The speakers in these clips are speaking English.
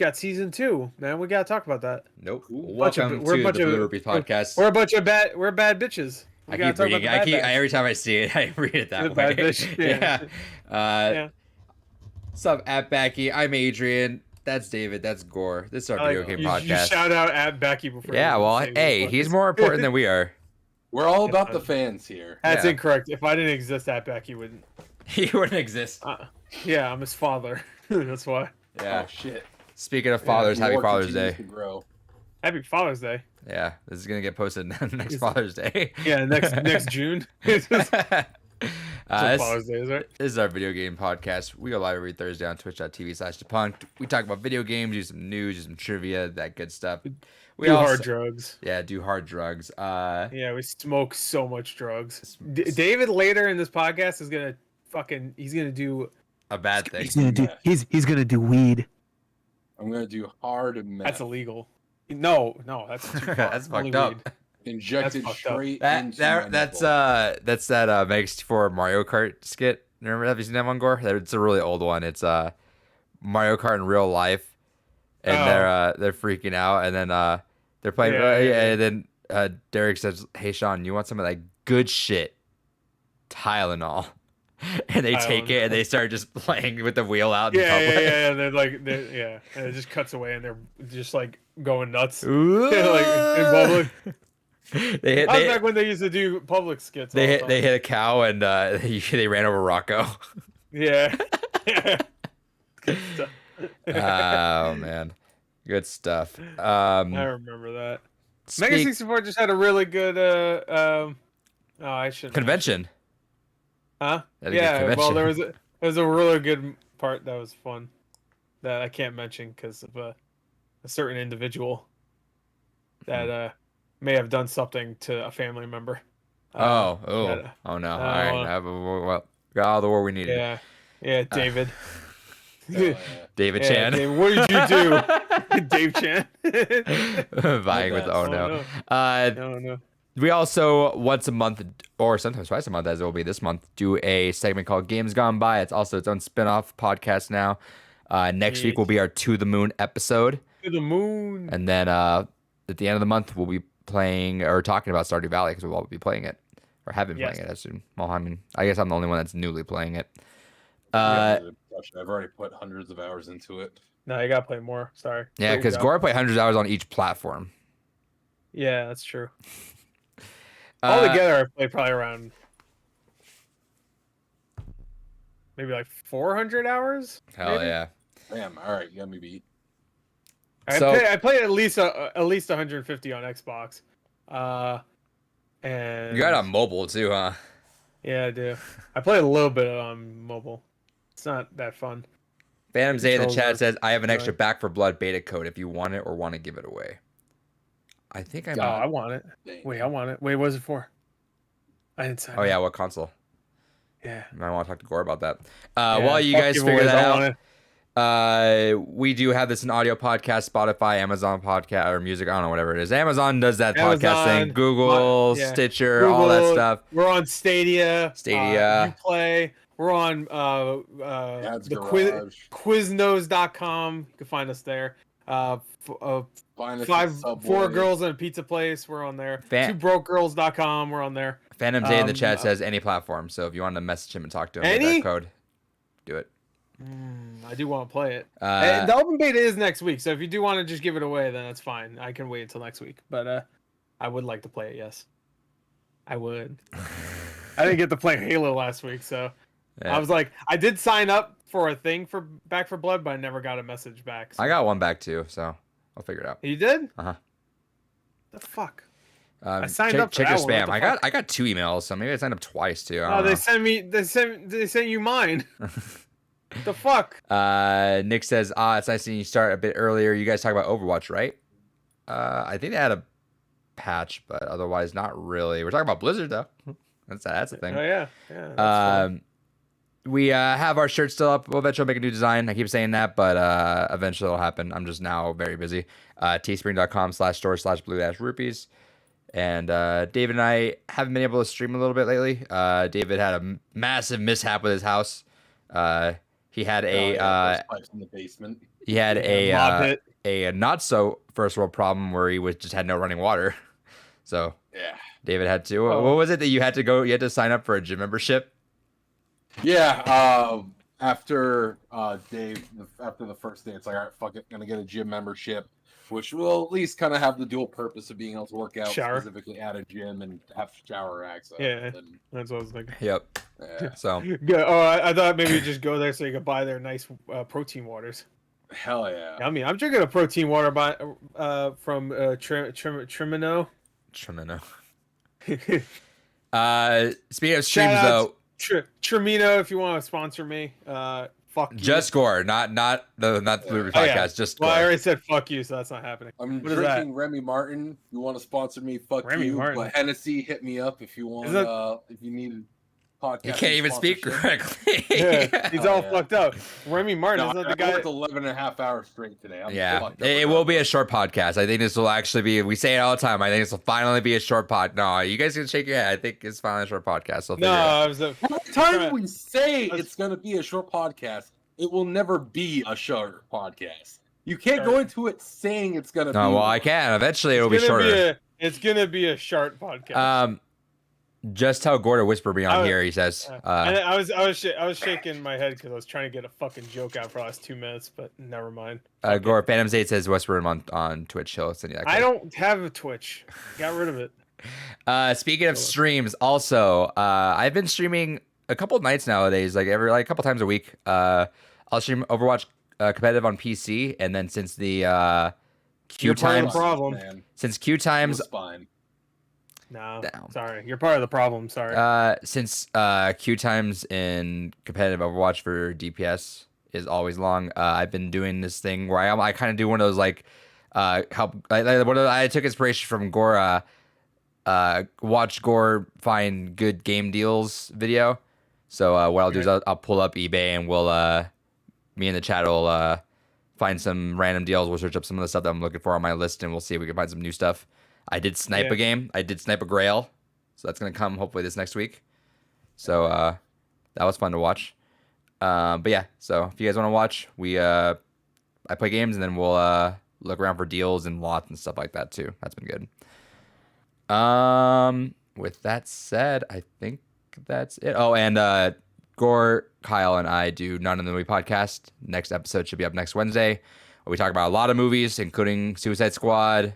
got season 2, man. We gotta talk about that. Nope. We're Welcome to the Blue Rupees podcast. We're a bunch of bad bitches. We I gotta keep talk reading. about the bad Every time I see it, I read it that The way. bad bitch. Yeah. Yeah. What's up, at Becky? I'm Adrian. That's David. That's Gore. This is our video game podcast. You shout out at Becky before. Yeah. Well, hey, he's more important than we are. We're all about the fans here. That's incorrect. If I didn't exist, at Becky wouldn't. He wouldn't exist. Yeah, I'm his father. That's why. Yeah. Oh shit. Speaking of fathers, happy Father's Day. Happy Father's Day. Yeah, this is gonna get posted next Father's Day. Yeah, next June. Father's Day, right? This is our video game podcast. We go live every Thursday on twitch.tv/depunked. We talk about video games, do some news, do some trivia, that good stuff. We do hard drugs. Yeah, do hard drugs. Yeah, we smoke so much drugs. David later in this podcast is gonna he's gonna do a bad thing. He's gonna do weed. I'm gonna do hard meth. That's illegal. No, that's too far. That's fucked up. Weed. Injected straight into that's that Mega 64 Mario Kart skit. Remember, have you seen that one, Gore? It's a really old one. It's Mario Kart in real life, and they're freaking out, and then they're playing, and then Derek says, "Hey Sean, you want some of that good shit, Tylenol?" And they take it and they start just playing with the wheel out. And they're like, and it just cuts away and they're just like going nuts. Like in public. That was back when they used to do public skits. They hit a cow and they ran over Rocco. Yeah. Good stuff. Oh man, good stuff. I remember that. Mega 64 just had a really good convention. Huh? Yeah, well, there was a really good part that was fun that I can't mention because of a certain individual that may have done something to a family member. Oh no! All right, well, got all the war we needed. Yeah, David. David Chan. David, what did you do, Dave Chan? Vying with no. We also once a month, or sometimes twice a month, as it will be this month, do a segment called Games Gone By. It's also its own spin-off podcast now. Next week will be our To the Moon episode. To the Moon. And then at the end of the month, we'll be playing or talking about Stardew Valley because we'll all be playing it or have been playing it. Well, I mean, I guess I'm the only one that's newly playing it. I've already put hundreds of hours into it. No, you gotta play more. Sorry. Yeah, because Gore played hundreds of hours on each platform. Yeah, that's true. Altogether, I played probably around maybe like 400 hours. Hell maybe? Yeah! Damn. All right, you got me beat. I played at least 150 on Xbox. And you got it on mobile too, huh? Yeah, I do. I play a little bit on mobile. It's not that fun. Phantom Zay in the chat says, "I have an extra Back for Blood beta code if you want it or want to give it away." I think I want it. Wait, I want it. Wait, what was it for? I didn't sign. Oh yeah, what console? Yeah, I want to talk to Gore about that. While you guys figure that out, we do have this in audio podcast, Spotify, Amazon podcast, or music. I don't know, whatever it is. Amazon does that podcast thing. Google, Stitcher, all that stuff. We're on Stadia. Uplay. We're on the Quiznos.com. You can find us there. Four Girls and a Pizza Place, we're on there. TwoBrokeGirls.com, we're on there. Phantom Zay in the chat says any platform, so if you want to message him and talk to him with that code, do it. I do want to play it. The open beta is next week, so if you do want to just give it away, then that's fine. I can wait until next week, but I would like to play it, yes. I would. I didn't get to play Halo last week, so I was like, I did sign up for a thing for Back for Blood, but I never got a message back. So. I got one back too, so I'll figure it out. You did? Uh-huh. The fuck? I signed up. Check your spam. I got 2 emails, so maybe I signed up twice too. They sent you mine. The fuck? Nick says, it's nice seeing you start a bit earlier. You guys talk about Overwatch, right? I think they had a patch, but otherwise not really. We're talking about Blizzard though. That's the thing. Oh yeah. That's we have our shirt still up. We'll eventually make a new design. I keep saying that, but eventually it'll happen. I'm just now very busy. teespring.com/store/blue-rupees. And David and I haven't been able to stream a little bit lately. David had a massive mishap with his house. He had pipes in the basement. he had mob hit. a not so first world problem where he was just had no running water. So Yeah. David had to. What was it that you had to go? You had to sign up for a gym membership. Yeah. After Dave, after the first day, it's like, all right, fuck it, gonna get a gym membership, which will at least kind of have the dual purpose of being able to work out specifically at a gym and have shower access. Yeah, that's what I was thinking. Yep. Yeah. So. I thought maybe you just go there so you could buy their nice protein waters. Hell yeah. I mean, I'm drinking a protein water from Trimino. Speaking of streams, though, Trimino, if you want to sponsor me, fuck you. Just Gore, not the Blueberry podcast. Yeah. Just Gore. Well, I already said fuck you, so that's not happening. I'm drinking Remy Martin. You want to sponsor me? Fuck Remy you. Martin. But Hennessy, hit me up if you want. If you need. He can't even speak correctly. Yeah, he's all fucked up. Remy Martin is not the guy. I worked 11.5 hours straight today. It will be a short podcast. I think this will actually be. We say it all the time. I think this will finally be a short pod. No, you guys can shake your head. I think it's finally a short podcast. So every time we say it's going to be a short podcast, it will never be a short podcast. You can't go into it saying it's going to be. No, well, I can. Eventually, it will be shorter. It's going to be a short podcast. Just tell Gore to whisper me on here. He says. I was shaking my head because I was trying to get a fucking joke out for the last 2 minutes, but never mind. Gore Phantom 8 says whisper him on Twitch. He'll send you that. I don't have a Twitch. Got rid of it. Speaking of streams, also, I've been streaming a couple of nights nowadays, like a couple times a week. I'll stream Overwatch competitive on PC, and then since the queue times, since queue times. No, sorry. You're part of the problem. Sorry. Since queue times in competitive Overwatch for DPS is always long, I've been doing this thing where I kind of do one of those like help. I took inspiration from Gore. Watch Gore find good game deals video. So what I'll do is I'll pull up eBay and we'll me and the chat will find some random deals. We'll search up some of the stuff that I'm looking for on my list and we'll see if we can find some new stuff. I did snipe a game. I did snipe a Grail. So that's going to come hopefully this next week. So that was fun to watch. But yeah, so if you guys want to watch, I play games and then we'll look around for deals and lots and stuff like that too. That's been good. With that said, I think that's it. Oh, and Gore, Kyle, and I do None in the Movie podcast. Next episode should be up next Wednesday. We talk about a lot of movies, including Suicide Squad.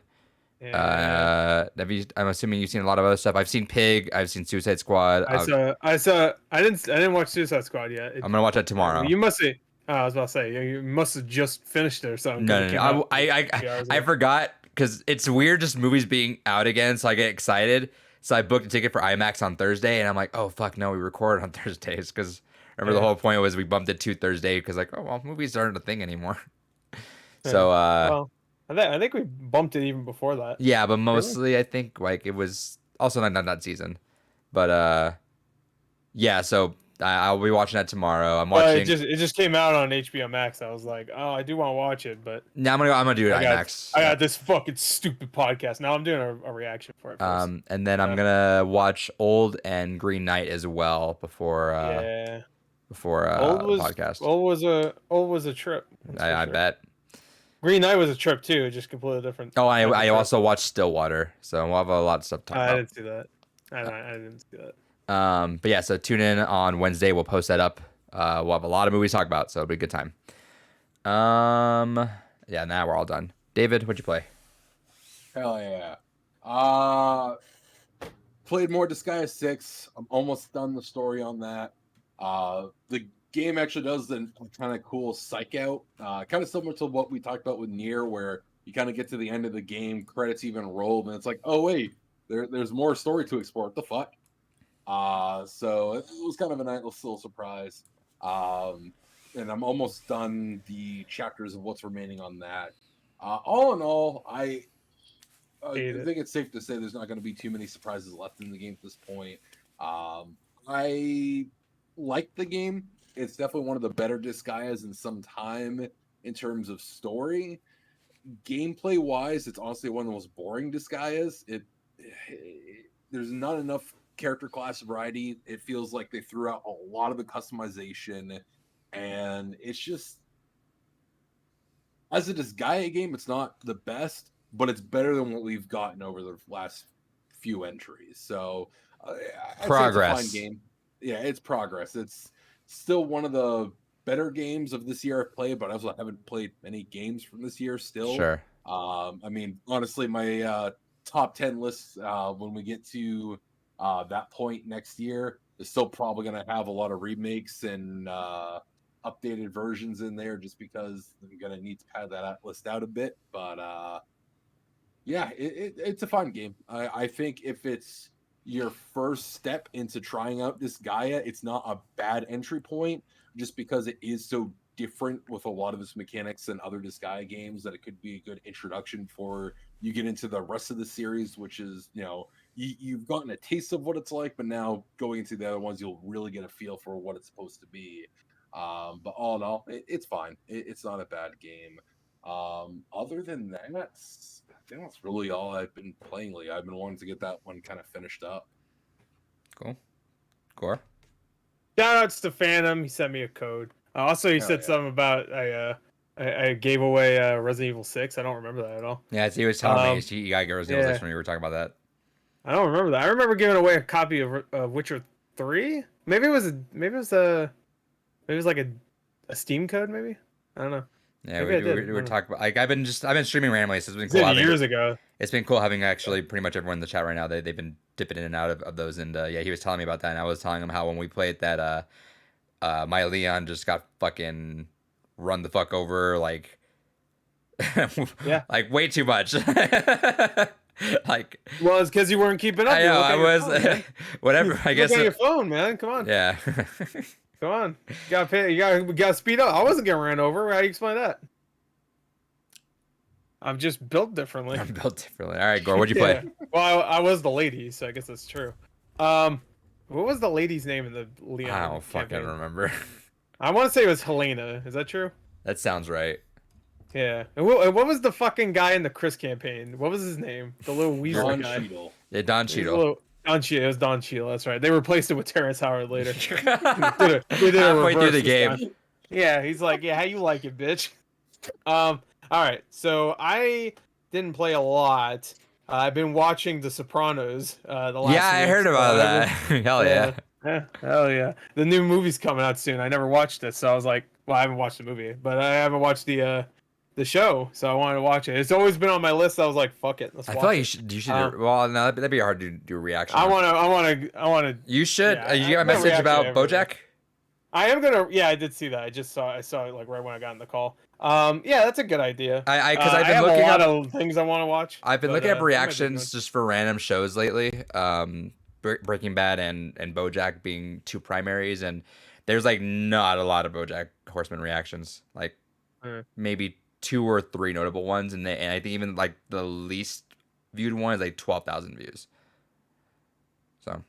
I'm assuming you've seen a lot of other stuff. I've seen Pig. I've seen Suicide Squad. I didn't watch Suicide Squad yet. I'm gonna watch that tomorrow. You must see. I was about to say you must have just finished it or something. No. I forgot because it's weird just movies being out again. So I get excited. So I booked a ticket for IMAX on Thursday, and I'm like, oh fuck no, we record on Thursdays because remember the whole point was we bumped it to Thursday because like movies aren't a thing anymore. So I think we bumped it even before that. Yeah, but mostly I think like it was also not that season, but yeah. So I'll be watching that tomorrow. I'm watching. It just came out on HBO Max. I was like, oh, I do want to watch it, but now I'm gonna do it on IMAX. I got this fucking stupid podcast. Now I'm doing a reaction for it. First. And then I'm gonna watch Old and Green Knight as well before podcast. Old was a trip. I bet. Green Knight was a trip too, just completely different. Oh, I also watched Stillwater, so we'll have a lot of stuff to talk about. I didn't see that. I didn't see that. But yeah, so tune in on Wednesday. We'll post that up. We'll have a lot of movies to talk about, so it'll be a good time. Yeah, now we're all done. David, what'd you play? Hell yeah. Played more Disgaea 6. I'm almost done the story on that. The game actually does the kind of cool psych out, kind of similar to what we talked about with Nier, where you kind of get to the end of the game, credits even rolled, and it's like, oh wait, there's more story to explore. What the fuck? So it was kind of a nice little surprise. And I'm almost done the chapters of what's remaining on that. All in all, I think it's safe to say there's not going to be too many surprises left in the game at this point. I like the game. It's definitely one of the better Disgaeas in some time in terms of story. Gameplay wise, it's honestly one of the most boring Disgaeas. There's not enough character class variety. It feels like they threw out a lot of the customization, and it's just as a Disgaea game, it's not the best, but it's better than what we've gotten over the last few entries. So I'd say it's a fine game. Yeah, it's progress. It's still one of the better games of this year I've played, but I also haven't played many games from this year still. Sure. I mean, honestly, my top 10 list when we get to that point next year is still probably going to have a lot of remakes and updated versions in there, just because I'm going to need to pad that list out a bit. But yeah, it's a fun game. I think if it's your first step into trying out this Gaia, it's not a bad entry point, just because it is so different with a lot of its mechanics and other Disgaea games, that it could be a good introduction for you get into the rest of the series, which is, you know, you've gotten a taste of what it's like, but now going into the other ones, you'll really get a feel for what it's supposed to be. But all in all, it's fine. It's not a bad game. Other than that, I think that's really all I've been playing lately. I've been wanting to get that one kind of finished up. Cool. Gore? Shout outs to Phantom. He sent me a code. Also, he said something about I gave away Resident Evil 6. I don't remember that at all. Yeah, he was telling me you got Resident Evil 6 when we were talking about that. I don't remember that. I remember giving away a copy of Witcher 3. Maybe it was like a Steam code. Maybe, I don't know. Yeah, we were talking about, like, I've been streaming randomly, so it's been cool. Years ago. It's been cool having actually pretty much everyone in the chat right now. They've been dipping in and out of those, and yeah, he was telling me about that, and I was telling him how when we played that, my Leon just got fucking run the fuck over, like, yeah, like way too much. Like, well, it's because you weren't keeping up. I know, I was phone, whatever. I guess look at your phone, man. Come on. Yeah. Come on. You gotta pay. You gotta speed up. I wasn't getting ran over. How do you explain that? I'm just built differently. I'm built differently. All right, Gore, what'd you play? Well, I was the lady, so I guess that's true. What was the lady's name in the Leon? I don't fucking remember. I want to say it was Helena. Is that true? That sounds right. Yeah. And what was the fucking guy in the Chris campaign? What was his name? The little weasel guy. Cheadle. Yeah, Don Cheadle. Don Cheadle. It was Don Cheadle. That's right. They replaced it with Terrence Howard later. We did halfway through the game. Time. Yeah, he's like, yeah, how you like it, bitch? All right. So I didn't play a lot. I've been watching The Sopranos. The last yeah, I heard about that. Hell yeah. Hell yeah. The new movie's coming out soon. I never watched it, so I was like, well, I haven't watched the movie, but I haven't watched the show, so I wanted to watch it. It's always been on my list. I was like, fuck it, let's watch it. I feel like you should well, no, that'd be hard to do a reaction. I want to. You should. Yeah, you got a message about BoJack? I am gonna. Yeah, I did see that. I saw it like right when I got in the call. Yeah, that's a good idea. Because I've been looking at a lot of things I want to watch. I've been looking at reactions just for random shows lately. Breaking Bad and BoJack being two primaries, and there's like not a lot of BoJack Horseman reactions. Like maybe 2 or 3 notable ones, and I think even like the least viewed one is like 12,000 views. So,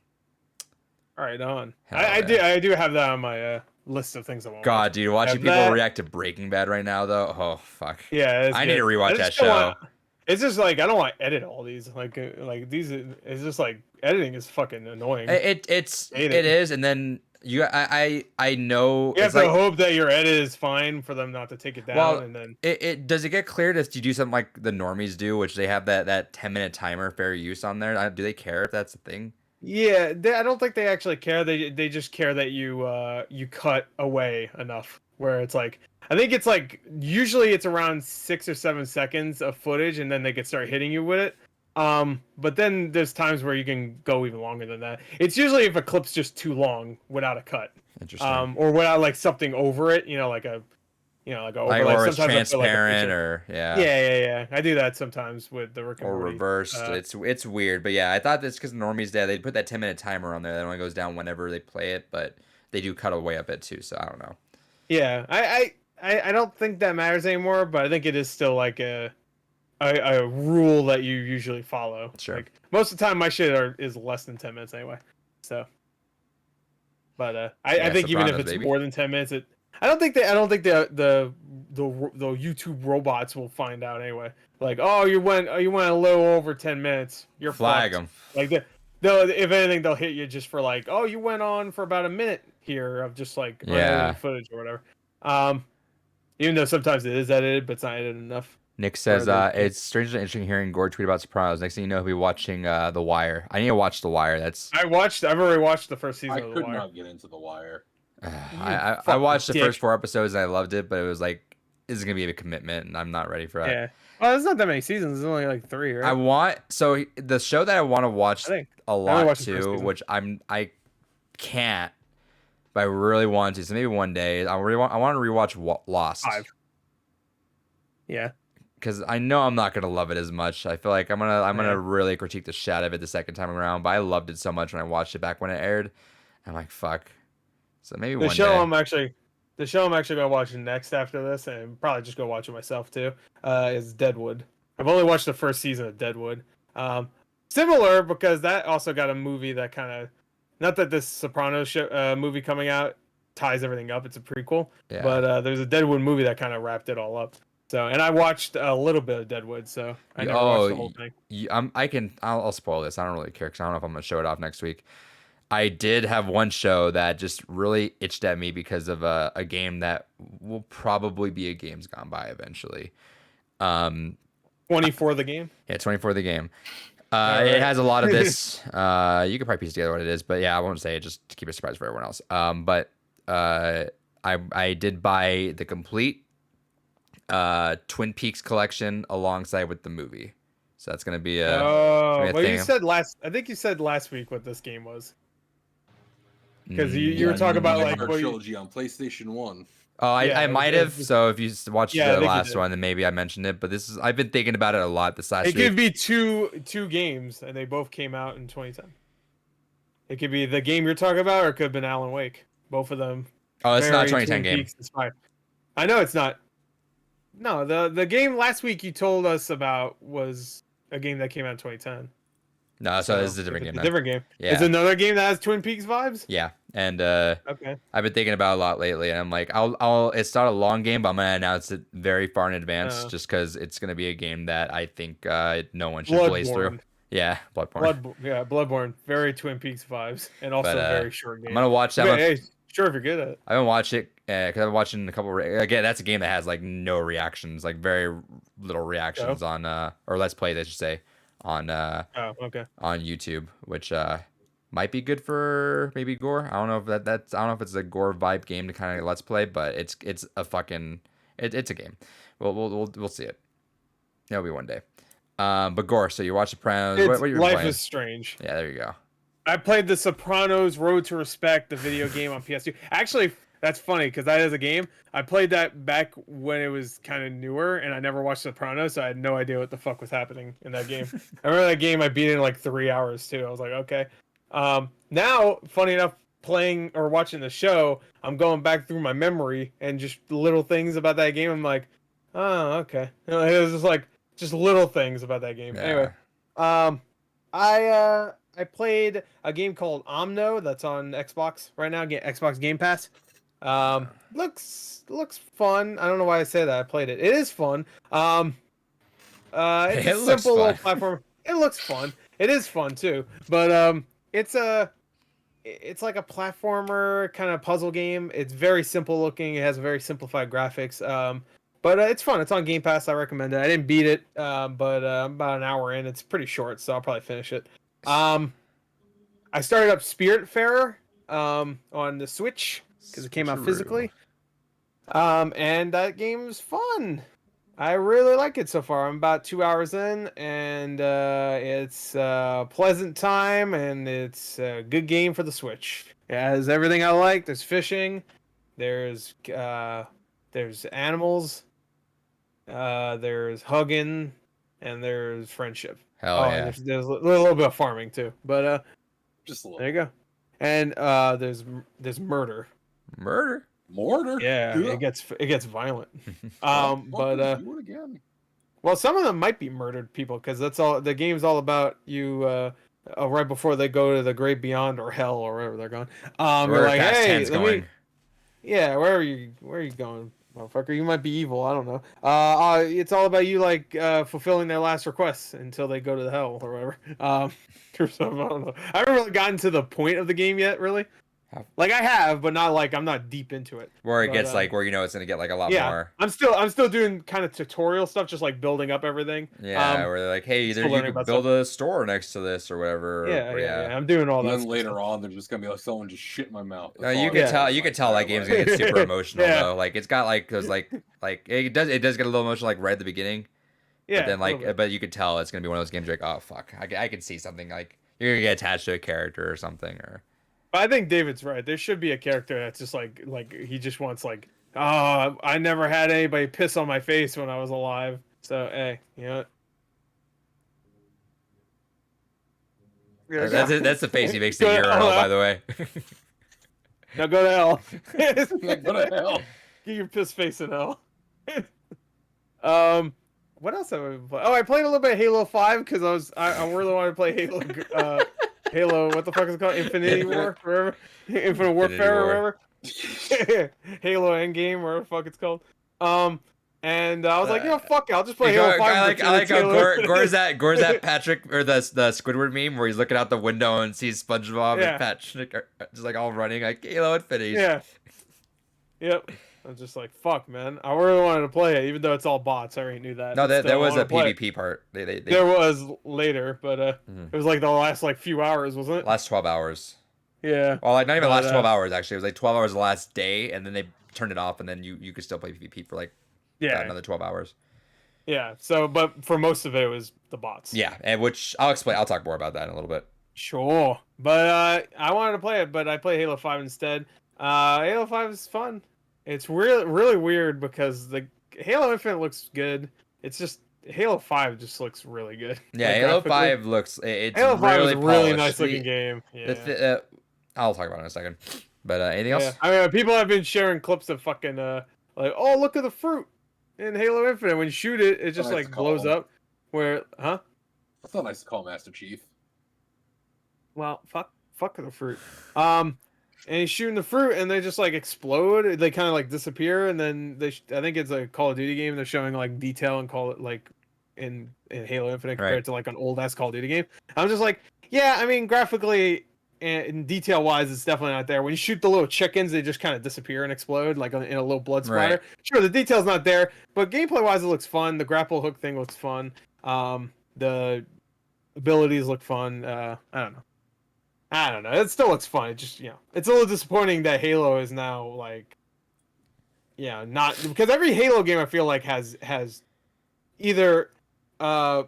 all right, on. I do have that on my list of things I want. God, dude, watching people react to Breaking Bad right now, though. Oh fuck. Yeah, I need to rewatch that show. It's just like I don't want to edit all these. Like these. It's just like editing is fucking annoying. It is, and then. I know you have to hope that your edit is fine for them not to take it down. Well, and then does it get cleared if you do something like the normies do, which they have that 10-minute timer fair use on there? Do they care if that's a thing? Yeah, I don't think they actually care. They just care that you cut away enough where it's like I think it's like usually it's around 6 or 7 seconds of footage, and then they can start hitting you with it. But then there's times where you can go even longer than that. It's usually if a clip's just too long without a cut. Interesting. Or without like something over it, like a overlay. Or it's transparent, or Yeah. I do that sometimes with the Rick and Morty. Or reversed. It's weird, but yeah, I thought that's because Normies did. They put that 10-minute timer on there that only goes down whenever they play it, but they do cut away a bit too. So I don't know. Yeah, I don't think that matters anymore, but I think it is still like a rule that you usually follow. Sure. Like, most of the time, my shit is less than 10 minutes anyway. So, but I think even if it's more than 10 minutes, I don't think the YouTube robots will find out anyway. Like, oh, you went a little over 10 minutes. You're flag fucked. them. Like if anything, they'll hit you just for like, oh, you went on for about a minute here of just like footage or whatever. Even though sometimes it is edited, but it's not edited enough. Nick says, it's strangely interesting hearing Gore tweet about Sopranos. Next thing you know, he'll be watching The Wire. I need to watch The Wire. I've already watched the first season of The Wire. I could not get into The Wire. I watched the first 4 episodes and I loved it, but it was like, this is going to be a commitment and I'm not ready for that. Yeah. Well, there's not that many seasons. There's only like 3, right? So the show that I want to watch a lot too, which I can't, but I really want to. So maybe one day I want to rewatch Lost. 5. Yeah. Because I know I'm not gonna love it as much. I feel like I'm gonna really critique the shit out of it the second time around. But I loved it so much when I watched it back when it aired. I'm like, fuck. So maybe one day. The show I'm actually gonna watch next after this, and probably just go watch it myself too, is Deadwood. I've only watched the first season of Deadwood. Similar because that also got a movie that kind of, not that this Sopranos movie coming out ties everything up. It's a prequel, but there's a Deadwood movie that kind of wrapped it all up. So, and I watched a little bit of Deadwood, so I never watched the whole thing. I'll spoil this. I don't really care because I don't know if I'm gonna show it off next week. I did have one show that just really itched at me because of a game that will probably be a Games Gone By eventually. 24 the game. Yeah, 24 the game. It has a lot of this. You could probably piece together what it is, but yeah, I won't say it just to keep it a surprise for everyone else. But I did buy the complete Twin Peaks collection alongside with the movie, so that's gonna be a. Well, thing. I think you said last week what this game was, because you were talking about like trilogy on PlayStation 1. Oh, I might have. So if you watched the last one, then maybe I mentioned it. But I've been thinking about it a lot this last week. It could be two games, and they both came out in 2010. It could be the game you're talking about, or it could have been Alan Wake. Both of them. Oh, it's not a 2010 game. I know it's not. No, the game last week you told us about was a game that came out in 2010. No, so this is a different game. Different game. Yeah. It's another game that has Twin Peaks vibes. Yeah, and okay. I've been thinking about it a lot lately, and I'm like, it's not a long game, but I'm gonna announce it very far in advance, just because it's gonna be a game that I think no one should blaze through. Yeah, Bloodborne. Bloodborne. Very Twin Peaks vibes, and also very short game. I'm gonna watch that. Hey, sure, if you're good at it. I haven't watched it because I've been watching a couple. Again, that's a game that has like no reactions, like very little reactions on or let's play, I should say, on on YouTube, which might be good for maybe Gore. I don't know if I don't know if it's a Gore vibe game to kind of let's play, but it's a fucking it's a game. We'll see it. It'll be one day. But Gore, so you watch Sopranos. What are you Life playing? is Strange. Yeah, there you go. I played The Sopranos Road to Respect, the video game on PS2. Actually, that's funny because that is a game. I played that back when it was kind of newer, and I never watched Sopranos, so I had no idea what the fuck was happening in that game. I remember that game I beat it in like 3 hours too. I was like, okay. Now, funny enough, playing or watching the show, I'm going back through my memory and just little things about that game. I'm like, oh, okay. It was just like just little things about that game. Yeah. Anyway, I played a game called Omno that's on Xbox right now. Xbox Game Pass. Looks fun. I don't know why I say that. I played it. It is fun. It's a simple little platform. It looks fun. It is fun too. But it's like a platformer kind of puzzle game. It's very simple looking. It has very simplified graphics. But it's fun. It's on Game Pass. I recommend it. I didn't beat it, but I'm about an hour in. It's pretty short, so I'll probably finish it. I started up Spiritfarer on the Switch because it came out physically. And that game's fun. I really like it so far. I'm about 2 hours in, and it's a pleasant time, and it's a good game for the Switch. It has everything I like. There's fishing. There's animals. There's hugging, and there's friendship. Hell yeah. There's a little bit of farming too, but just a little. There you go. And there's murder. Mortar. Yeah, it gets violent. But well, some of them might be murdered people because that's all the game's all about. You right before they go to the great beyond or hell or wherever they're going. You're like, hey, where are you going, motherfucker? You might be evil. I don't know. It's all about you like fulfilling their last requests until they go to the hell or whatever. Or something, I don't know. I haven't really gotten to the point of the game yet, really. Like I have, but not like I'm not deep into it. Where it but, gets like where you know it's gonna get like a lot more. I'm still doing kind of tutorial stuff, just like building up everything. Yeah, where they're like, hey, there you could build a store next to this or whatever. Yeah. I'm doing all that. And then later on, they're just gonna be like, someone just shit in my mouth. No, you can tell. You can tell that game's gonna get super emotional though. Like it's got like those like it does get a little emotional like right at the beginning. Yeah. But then but you could tell it's gonna be one of those games like, oh fuck, I can see something like you're gonna get attached to a character or something or. I think David's right. There should be a character that's just like he just wants like, oh, I never had anybody piss on my face when I was alive. So hey, you know. That's the face he makes to URL, by the way. Now go to hell. Go to hell. Get your piss face in hell. What else have I played? Oh, I played a little bit of Halo 5 because I really wanted to play Halo. Halo, what the fuck is it called? Infinity War, whatever. Infinite Warfare, or whatever. Halo Endgame, whatever the fuck it's called. And I was like, fuck it, I'll just play Halo 5. I like how Gore's that Patrick or the Squidward meme where he's looking out the window and sees SpongeBob and Patrick just like all running like Halo Infinity. Yeah. Yep. I was just like, fuck, man. I really wanted to play it, even though it's all bots. I already knew that. No, there was a PvP part. There was later, but it was like the last few hours, wasn't it? Last 12 hours. Yeah. Well, like not even last 12 hours actually. It was like 12 hours the last day, and then they turned it off, and then you could still play PvP for like another 12 hours. Yeah. So, but for most of it was the bots. Yeah, and which I'll explain. I'll talk more about that in a little bit. Sure, but I wanted to play it, but I played Halo 5 instead. Halo 5 is fun. It's really weird because the Halo Infinite looks good. It's just Halo 5 just looks really good. Yeah, Halo 5 looks. Halo 5 is a really nice looking game. Yeah. I'll talk about it in a second. But anything else? I mean, people have been sharing clips of fucking like, oh, look at the fruit in Halo Infinite. When you shoot it, it just like blows up. Where, huh? That's not nice to call Master Chief. Well, fuck the fruit. And he's shooting the fruit, and they just like explode. They kind of like disappear, and then I think it's a Call of Duty game. They're showing like detail and call it like in Halo Infinite compared to like an old ass Call of Duty game. I'm just like, yeah, I mean, graphically and detail wise, it's definitely not there. When you shoot the little chickens, they just kind of disappear and explode like in a little blood splatter. Right. Sure, the detail's not there, but gameplay wise, it looks fun. The grapple hook thing looks fun. The abilities look fun. I don't know. It still looks fun. It just, it's a little disappointing that Halo is now like, not because every Halo game I feel like has either, I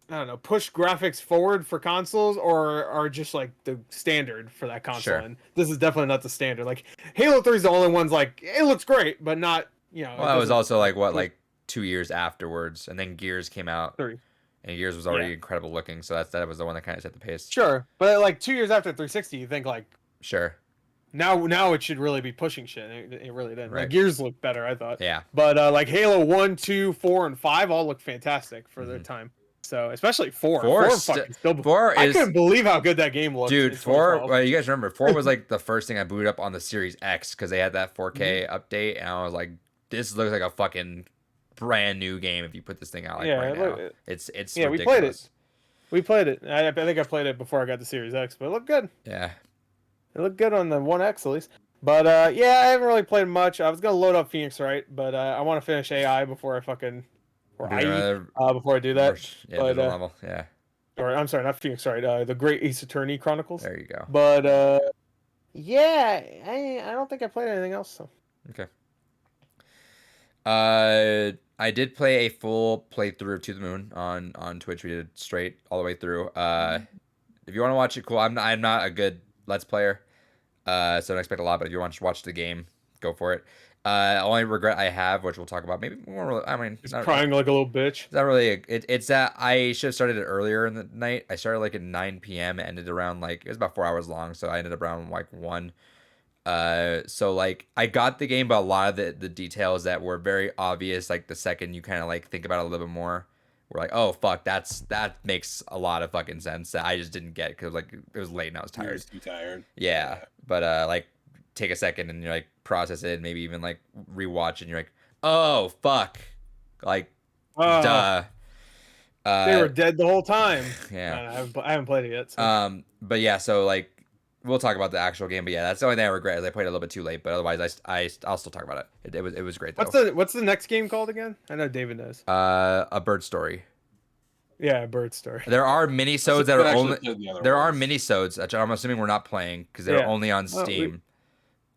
don't know, push graphics forward for consoles or are just like the standard for that console. Sure. And this is definitely not the standard. Like Halo 3 is the only one's like, it looks great, but not, Well, it was also like 2 years afterwards, and then Gears came out. 3. And Gears was already incredible looking, so that was the one that kind of set the pace. Sure, but like 2 years after 360, you think like, sure. Now it should really be pushing shit. It really didn't. Right. Like, Gears looked better, I thought. Yeah. But like Halo 1, 2, 4, and 5 all look fantastic for their time. So especially 4. 4 I couldn't believe how good that game looked. Dude, 4. Well, you guys remember 4 was like the first thing I booted up on the Series X because they had that 4K update, and I was like, this looks like a fucking brand new game if you put this thing out right now. It's ridiculous. We played it. I think I played it before I got the Series X, but it looked good. Yeah. It looked good on the 1X at least. But I haven't really played much. I was gonna load up Phoenix Wright, but I want to finish AI before I fucking before I do that. Yeah, but, level. Yeah. Or I'm sorry, not Phoenix Wright. The Great Ace Attorney Chronicles. There you go. But I don't think I played anything else. So. Okay. I did play a full playthrough of To the Moon on Twitch. We did straight all the way through. If you want to watch it, cool. I'm not a good Let's Player, so don't expect a lot. But if you want to watch the game, go for it. Only regret I have, which we'll talk about, maybe more. I mean, just crying like a little bitch. It's not really. It's that I should have started it earlier in the night. I started like at 9 p.m. It ended around it was about 4 hours long, so I ended up around like 1. So like I got the game, but a lot of the details that were very obvious, like the second you kind of like think about it a little bit more, we're like, oh fuck, that makes a lot of fucking sense that I just didn't get because like it was late and I was tired. You're too tired. Yeah, but like take a second and you like process it, and maybe even like rewatch, and you're like, oh fuck, like duh. They were dead the whole time. Yeah, I haven't played it yet. So. But yeah, so like we'll talk about the actual game, but yeah, that's the only thing I regret is I played it a little bit too late. But otherwise, I'll still talk about it. It was great though. What's the next game called again? I know David knows. A Bird Story. Yeah, Bird Story. There are minisodes that are only. There are ones. minisodes, which I'm assuming we're not playing because they're only on Steam.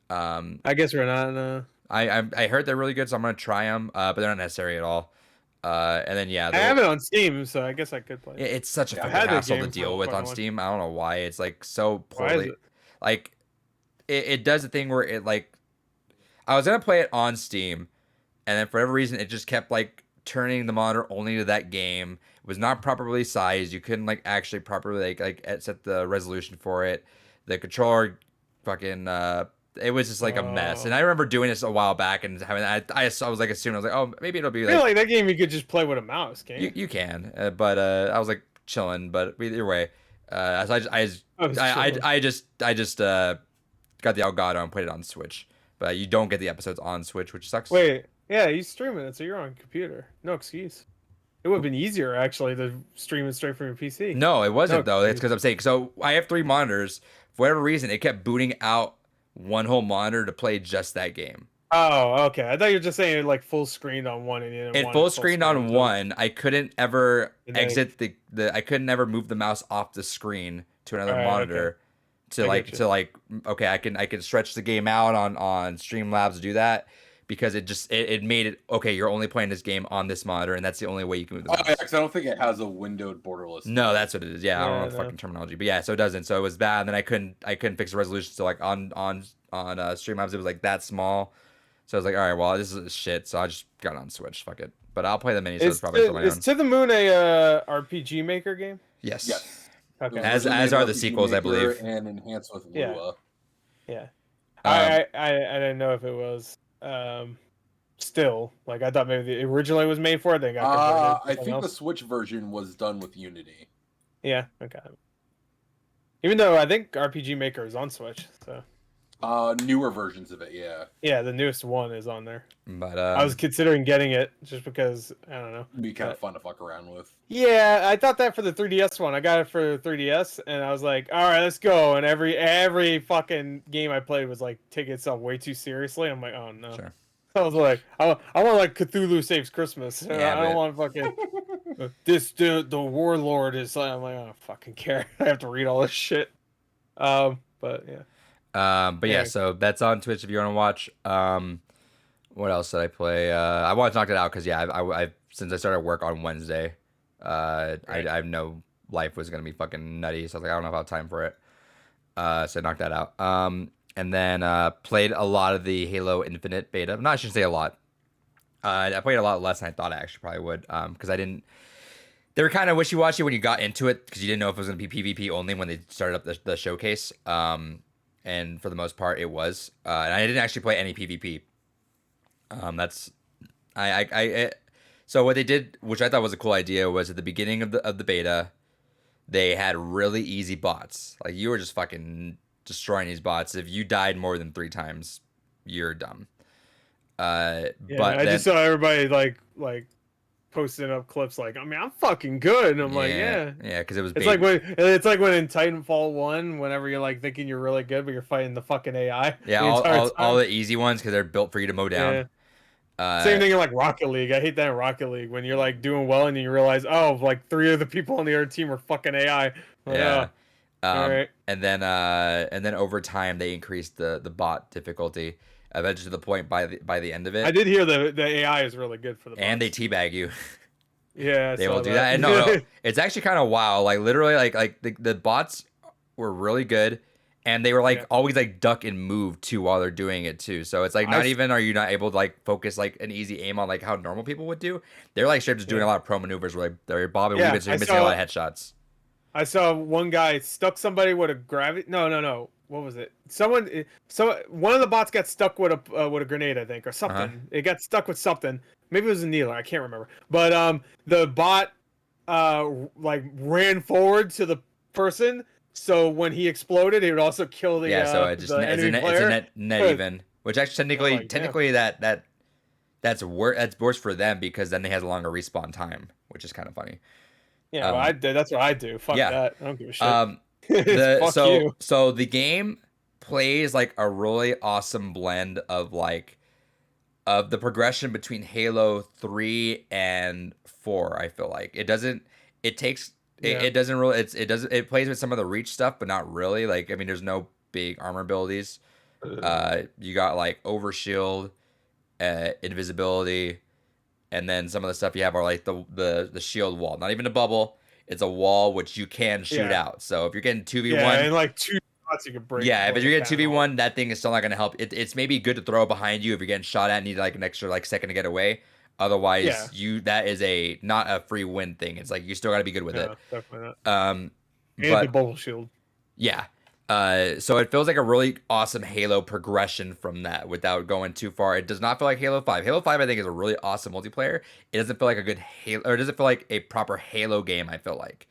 I guess we're not. I heard they're really good, so I'm gonna try them. But they're not necessary at all. And then yeah, I have it on Steam, so I guess I could play. It's such a fucking hassle to deal with on Steam. I don't know why. It's like so poorly. Why is it? Like it does the thing where it like I was gonna play it on Steam, and then for whatever reason it just kept like turning the monitor only to that game. It was not properly sized. You couldn't like actually properly like set the resolution for it. The controller fucking it was just like a mess. And I remember doing this a while back and having I was like assuming I was like, oh, maybe it'll be I feel like that game you could just play with a mouse, can't you? You can, but I was like chilling. But either way, so I just got the Elgato and played it on Switch. But you don't get the episodes on Switch, which sucks. Wait, yeah, you streaming it, so you're on computer. No excuse. It would have been easier actually to stream it straight from your PC. No, it wasn't though. It's because I'm saying so. I have 3 monitors. For whatever reason, it kept booting out one whole monitor to play just that game. Oh, okay. I thought you were just saying like full screen on one and then it full screen on one. I couldn't ever exit the I couldn't ever move the mouse off the screen to another monitor to okay, I can stretch the game out on Streamlabs to do that because it made it okay, you're only playing this game on this monitor and that's the only way you can move the mouse. Yeah, because I don't think it has a windowed borderless. No, that's what it is. Yeah, I don't know the fucking terminology. But yeah, so it doesn't. So it was bad and then I couldn't fix the resolution. So like on Streamlabs it was like that small. So I was like, all right, well, this is shit. So I just got on Switch. Fuck it. But I'll play the minis probably on my own. Is To the Moon a RPG Maker game? Yes. Yes. Okay. As are the sequels, I believe. And enhanced with Lua. Yeah. I didn't know if it was still like I thought maybe originally it was made for it. They got I think the Switch version was done with Unity. Yeah. Okay. Even though I think RPG Maker is on Switch, so. Newer versions of it, yeah. Yeah, the newest one is on there. But I was considering getting it just because I don't know. It'd be kind of fun to fuck around with. Yeah, I thought that for the 3DS one. I got it for 3DS, and I was like, all right, let's go. And every fucking game I played was like taking itself way too seriously. I'm like, oh no. Sure. I was like, I want like Cthulhu Saves Christmas. Yeah, I don't want fucking the warlord is. I'm like, I don't fucking care. I have to read all this shit. But yeah. But yeah, so that's on Twitch if you want to watch. What else did I play? I wanted to knock it out because yeah, I since I started work on Wednesday, I know life was gonna be fucking nutty, so I was like, I don't know if I have time for it. So I knocked that out. And then played a lot of the Halo Infinite beta. No, I shouldn't say a lot. I played a lot less than I thought I actually probably would. Because I didn't. They were kind of wishy-washy when you got into it because you didn't know if it was going to be PvP only when they started up the showcase. And for the most part, it was. And I didn't actually play any PvP. So what they did, which I thought was a cool idea, was at the beginning of the beta, they had really easy bots. Like you were just fucking destroying these bots. If you died more than 3 times, you're dumb. But I just saw everybody like posting up clips like, I mean, I'm fucking good, and I'm like, yeah, because it was. It's like when in Titanfall 1, whenever you're like thinking you're really good, but you're fighting the fucking AI. Yeah, all the easy ones because they're built for you to mow down. Yeah. Same thing in like Rocket League. I hate that in Rocket League when you're like doing well and you realize, oh, like 3 of the people on the other team are fucking AI. Like, yeah. All right. And then over time they increased the bot difficulty, eventually to the point by the end of it. I did hear the AI is really good for the bots. And they teabag you. Yeah, they will do that. And no, it's actually kind of wild. Like literally, like the bots were really good, and they were like always like duck and move too while they're doing it too. So it's like not even are you not able to like focus like an easy aim on like how normal people would do. They're like straight just doing a lot of pro maneuvers where like they're bobbing and weaving, so you're missing a lot of headshots. I saw one guy stuck somebody with a gravity. No. What was it? One of the bots got stuck with a grenade, I think, or something. It got stuck with something. Maybe it was a needler. I can't remember. But the bot like ran forward to the person, so when he exploded, it would also kill the so it just it's a net even, which actually technically that's worse for them because then they have a longer respawn time, which is kind of funny. Yeah, that's what I do. Fuck that. I don't give a shit. Fuck you. So the game plays like a really awesome blend of the progression between Halo 3 and 4. I feel like it doesn't it takes it doesn't really it plays with some of the reach stuff, but not really. Like, I mean, there's no big armor abilities. You got like overshield, invisibility, and then some of the stuff you have are like the shield wall. Not even a bubble. It's a wall which you can shoot out. So if you're getting 2v1, and like 2 shots you can break. Yeah, if you're getting 2v1, that thing is still not going to help. It's maybe good to throw behind you if you're getting shot at and need like an extra like second to get away. Otherwise, that is not a free win thing. It's like you still got to be good with it. Definitely not. And the bubble shield. Yeah. So it feels like a really awesome Halo progression from that without going too far. It does not feel like Halo 5. Halo 5, I think, is a really awesome multiplayer. It doesn't feel like a good Halo, or it doesn't feel like a proper Halo game. I feel like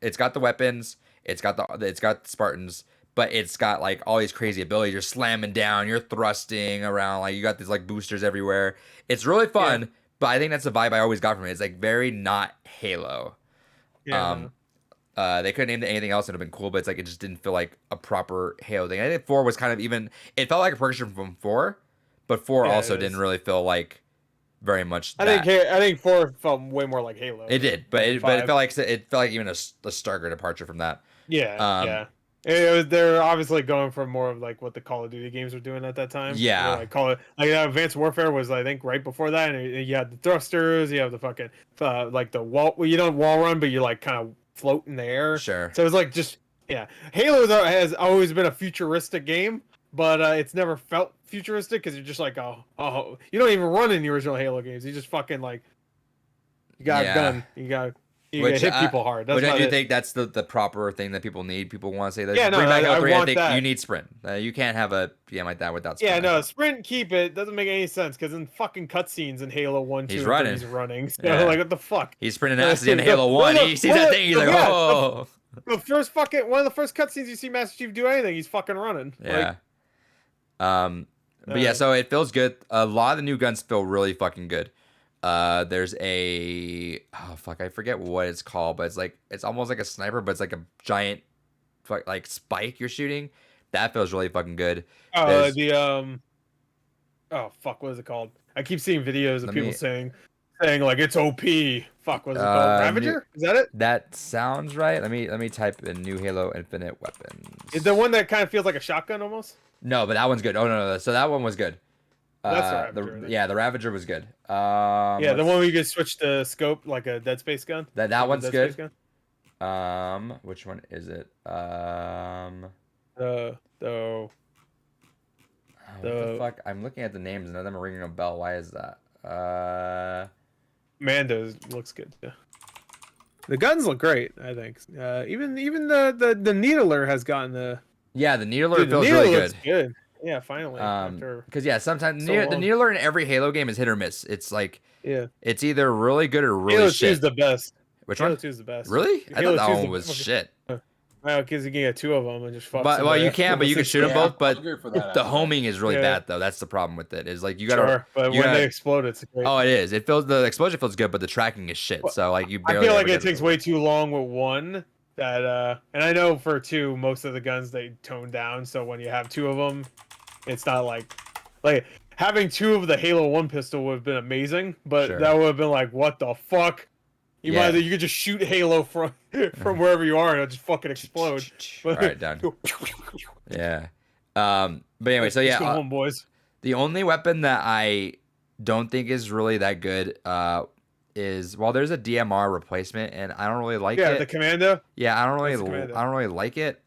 it's got the weapons, it's got the Spartans, but it's got like all these crazy abilities. You're slamming down, you're thrusting around, like you got these like boosters everywhere. It's really fun, but I think that's the vibe I always got from it. It's like very not Halo. Yeah. They could have named it anything else and it would have been cool, but it's like it just didn't feel like a proper Halo thing. I think 4 was kind of even. It felt like a progression from 4, but 4 also didn't really feel like very much. I think 4 felt way more like Halo. It did, but it felt like even a starker departure from that. Yeah. They're obviously going for more of like what the Call of Duty games were doing at that time. Yeah, like Advanced Warfare was, I think, right before that, and you had the thrusters, you have the fucking like the wall. Well, you don't wall run, but you like kind of float in the air. Sure. So it's like Halo has always been a futuristic game, but it's never felt futuristic because you're just like oh you don't even run in the original Halo games. You just fucking like you got a gun, you hit people hard. That's I do think that's the proper thing that people need. People want to say that. Yeah, bring back Halo 3. I think that. you need sprint. You can't have a game like that without sprint. Yeah, no, sprint, keep it. Doesn't make any sense because in fucking cutscenes in Halo 1, 2, he's and 3, he's running. So like, what the fuck? He's sprinting ass in Halo 1. He sees that thing. He's like, oh. The first one of the first cutscenes you see Master Chief do anything, he's fucking running. Yeah. But yeah, so it feels good. A lot of the new guns feel really fucking good. There's I forget what it's called, but it's almost like a sniper, but it's like a giant like spike you're shooting. That feels really fucking good. What is it called? I keep seeing videos of people saying like it's OP. Fuck, what is it called? Ravager? Is that it? That sounds right. Let me type in New Halo Infinite Weapons. Is the one that kind of feels like a shotgun almost? No, but that one's good. Oh no. So that one was good. That's the Ravager. The Ravager was good. The one where you can switch the scope like a Dead Space gun. That one's good. Which one is it? What the fuck? I'm looking at the names and none of them are ringing a bell. Why is that? Mando looks good too. The guns look great, I think. Even the Needler has gotten the. Yeah, the Needler feels really good. Yeah, finally. Because sometimes the Needler in every Halo game is hit or miss. It's like it's either really good or really Halo shit. Halo 2 is the best. Which Halo one? 2 is the best. Really? I thought that one was shit. Well, because you can get 2 of them and just fuck. Well, you can shoot them both. But the homing is really bad, though. That's the problem with it. Is like you gotta. Sure, but when they explode, it's great. Oh, it is. The explosion feels good, but the tracking is shit. So like you. I feel like it takes way too long with 1. That and I know for 2, most of the guns they tone down. So when you have 2 of them, it's not like having 2 of the Halo 1 pistol would have been amazing, but that would have been like, what the fuck? You could just shoot Halo from wherever you are and it'll just fucking explode. All right, done. Yeah. But anyway, so Let's go home, boys. The only weapon that I don't think is really that good is there's a DMR replacement and I don't really like it. Yeah, the Commando. Yeah, I don't really like it.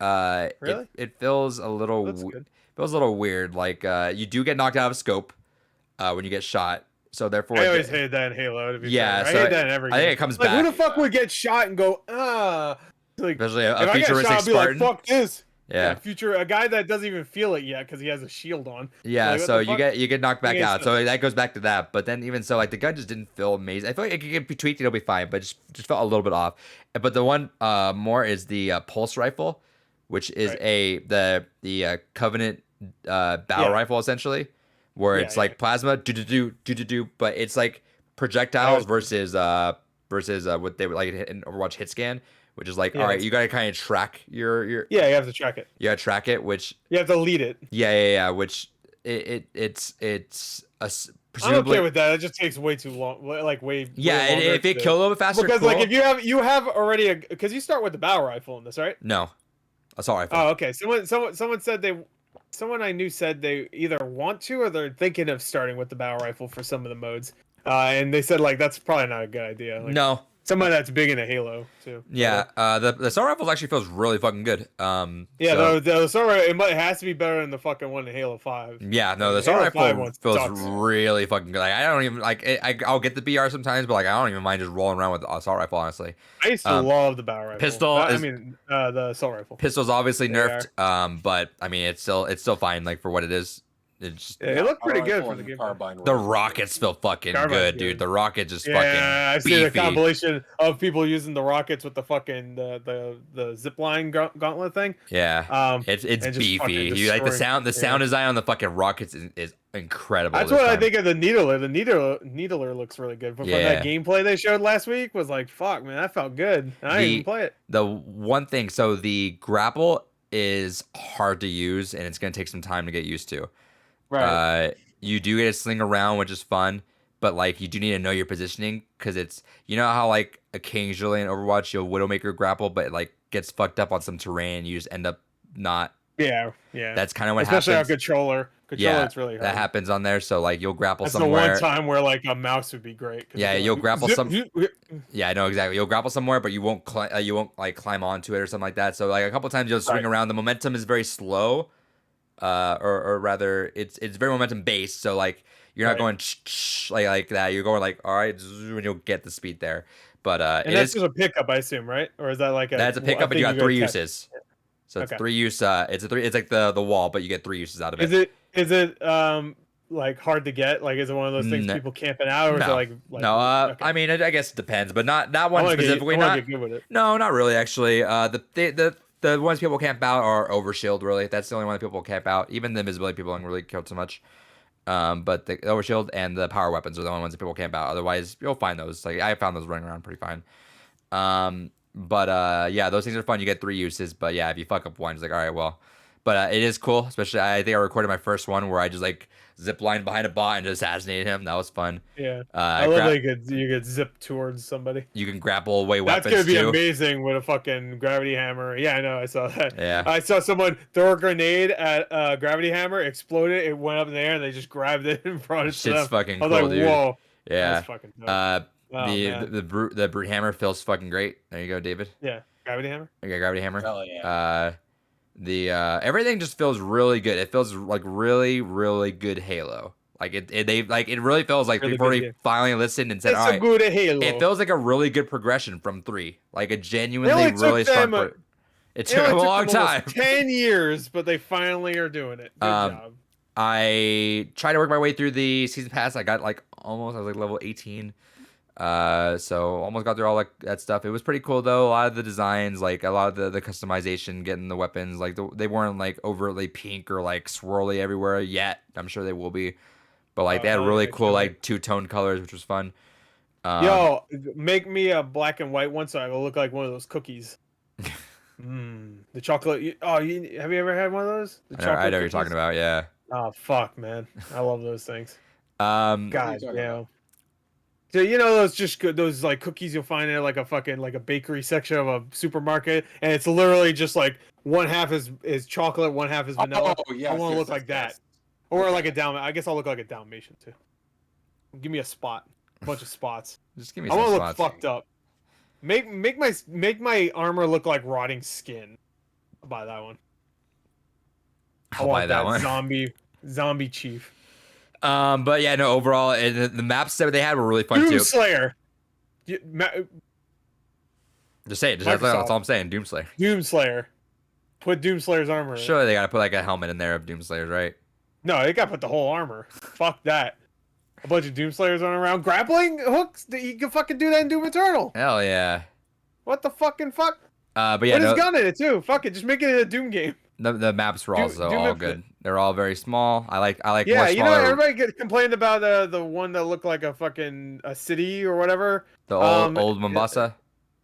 Really? It feels a little weird. Like you do get knocked out of scope when you get shot. So therefore, I always hated that in Halo. To be fair. I hate that in every game. I think it comes back. Who the fuck would get shot and go, like, especially a if futuristic I get shot, I'd be Spartan. like, fuck this. Yeah. A guy that doesn't even feel it yet because he has a shield on. Yeah, so you get knocked back out. So that goes back to that. But then even so, like the gun just didn't feel amazing. I feel like it could be tweaked, it'll be fine, but just felt a little bit off. But the one more is the pulse rifle, which is the Covenant battle rifle essentially, where it's like plasma do, but it's like projectiles versus what they would like in Overwatch hit scan, which is like, Yeah, all right, you gotta kind of track your Yeah, you have to track it. you gotta track it, which You have to lead it. yeah, which it's I'm okay presumably with that. It just takes way too long, like way yeah. way longer If it to- kill a little bit faster, because cool. like if you have already because you start with the battle rifle in this, right? No, assault rifle. Oh, okay. Someone said someone I knew said they either want to or they're thinking of starting with the battle rifle for some of the modes, and they said like that's probably not a good idea. Like, No. Somebody that's big into Halo too. Yeah, the assault rifle actually feels really fucking good. Yeah, so, the assault rifle it has to be better than the fucking one in Halo 5. yeah, no, the assault rifle feels really fucking good. Like, I don't even like it, I'll get the BR sometimes, but like I don't even mind just rolling around with the assault rifle. Honestly, I used to love the battle rifle. Pistol. The assault rifle. Pistol's obviously nerfed. But I mean, it's still fine. Like for what it is. It's just, it looked pretty good for the game. The rockets feel fucking good, dude. The rockets just fucking I see beefy. the compilation of people using the rockets with the fucking the zipline gauntlet thing. Yeah, it's beefy. You like the sound design on the fucking rockets is incredible. That's what I think of the Needler. The Needler looks really good. From that gameplay they showed last week was like, fuck, man, that felt good. I didn't even play it. The one thing, so the grapple is hard to use, and it's gonna take some time to get used to. Right. You do get to sling around, which is fun, but like you do need to know your positioning because it's how like occasionally in Overwatch you'll Widowmaker grapple, but it like gets fucked up on some terrain and you just end up not. Yeah. That's kind of what Especially happens. Especially our controller. It's really hard. That happens on there. So like you'll grapple That's somewhere. That's the one time where like a mouse would be great. Yeah, you'll grapple Yeah, I know exactly. You'll grapple somewhere, but you won't like climb onto it or something like that. So like a couple times you'll swing around. The momentum is very slow. Or rather, it's very momentum based. So like you're not going like that. You're going like all right, and you'll get the speed there. But and that's just a pickup, I assume, right? Or is that like that's a pickup, and you got 3 uses. Yeah. So it's 3 use. It's like the wall, but you get 3 uses out of it. Is it like hard to get? Like is it one of those things people camping out, or is it like no? Okay. I mean, I guess it depends, but not one specifically. Get good with it. No, not really. Actually, the ones people camp out are Overshield, really. That's the only one that people camp out. Even the invisibility people don't really kill too much. But the Overshield and the power weapons are the only ones that people camp out. Otherwise, you'll find those. Like I found those running around pretty fine. But yeah, those things are fun. You get 3 uses. But yeah, if you fuck up one, it's like, all right, well. But it is cool. Especially, I think I recorded my first one where I just like zip lined behind a bot and just assassinated him. That was fun. Yeah, I love that you get zipped towards somebody. You can grapple away weapons. That's gonna be amazing with a fucking gravity hammer. Yeah, I know. I saw that. Yeah, I saw someone throw a grenade at a gravity hammer, exploded, it went up in the air, and they just grabbed it and brought it to them. Shit's fucking cool, I was like, dude. whoa. Yeah. That's fucking dope. The brute hammer feels fucking great. There you go, David. Yeah, gravity hammer. Okay, gravity hammer. Hell yeah. Everything just feels really good. It feels like really, really good Halo. Like it really feels like Really people already finally listened and said, it's all a right. good Halo. It feels like a really good progression from 3. Like a genuinely really strong. It took a long time. 10 years, but they finally are doing it. Good job. I tried to work my way through the season pass. I got like almost. I was like level 18. So almost got through all like that stuff. It was pretty cool though. A lot of the designs, like a lot of the customization, getting the weapons, like they weren't like overtly pink or like swirly everywhere yet. I'm sure they will be, but like they had really cool like 2-tone colors, which was fun. Yo, make me a black and white one so I will look like one of those cookies. The chocolate. Have you ever had one of those? I know what you're talking about. Yeah. Oh fuck, man, I love those things. God damn. About? So you know those like cookies you'll find in like a fucking like a bakery section of a supermarket, and it's literally just like one half is chocolate, one half is vanilla. Oh yeah, I want to look like that, or like a Dalmatian. I guess I'll look like a Dalmatian too. Give me a bunch of spots. Just give me. I want to look fucked up. Make my armor look like rotting skin. I'll buy that one. I'll buy that one. Zombie chief. But yeah, no. Overall, the maps that they had were really fun too. Doomslayer. Just say it. That's all I'm saying. Doomslayer. Doomslayer. Put Doomslayer's armor. Sure, they gotta put like a helmet in there of Doomslayer's, right? No, they gotta put the whole armor. Fuck that. A bunch of Doomslayers running around, grappling hooks. You can fucking do that in Doom Eternal. Hell yeah. What the fucking fuck? But yeah, put his gun in it too. Fuck it, just make it a Doom game. The maps were also all good. They're all very small. I like. Yeah, more you know, everybody complained about the one that looked like a fucking city or whatever. The old Mombasa.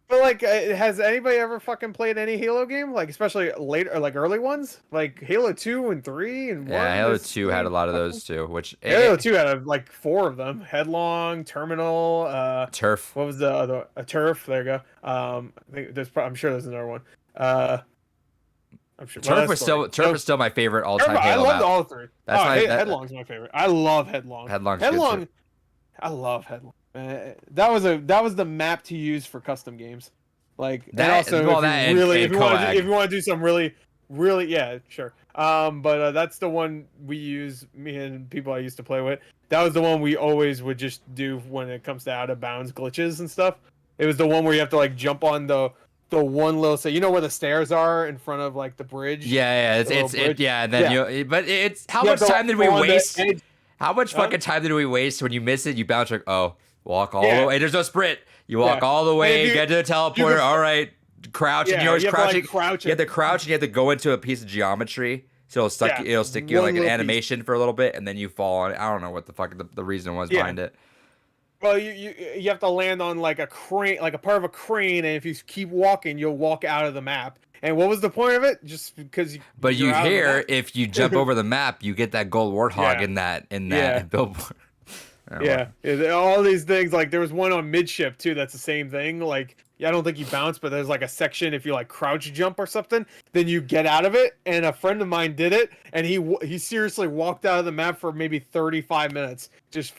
But like, has anybody ever fucking played any Halo game? Like, especially later, or like early ones, like Halo 2 and 3 and 1. Yeah, Halo 2 had a lot of those too. Which Halo 2 had like 4 of them: Headlong, Terminal, Turf. what was the other? A Turf. There you go. I think I'm sure there's another one. I'm sure. Turf is still my favorite all-time Halo I loved map. all 3. Headlong's my favorite. I love Headlong. Headlong. I love Headlong. That was the map to use for custom games. Like That, and also if you want to do some really yeah, sure. But that's the one we use, me and people I used to play with. That was the one we always would just do when it comes to out of bounds glitches and stuff. It was the one where you have to like jump on the one little, so you know where the stairs are in front of like the bridge. Yeah, and then but it's how much time did we waste? How much fucking time did we waste when you miss it? You bounce like, oh, walk all the way. There's no sprint. You walk all the way, get to the teleporter. All right, crouch, and you're always crouching. You have to crouch, and you have to go into a piece of geometry, so it'll stick you in like an animation for a little bit, and then you fall on it. I don't know what the fuck the reason was behind it. Well, you have to land on like a crane, like a part of a crane, and if you keep walking, you'll walk out of the map. And what was the point of it? Just because But you hear if you jump over the map, you get that gold warthog in that billboard. All these things, like there was one on midship too. That's the same thing. Like, I don't think you bounce, but there's like a section if you like crouch jump or something, then you get out of it. And a friend of mine did it, and he seriously walked out of the map for maybe 35 minutes, just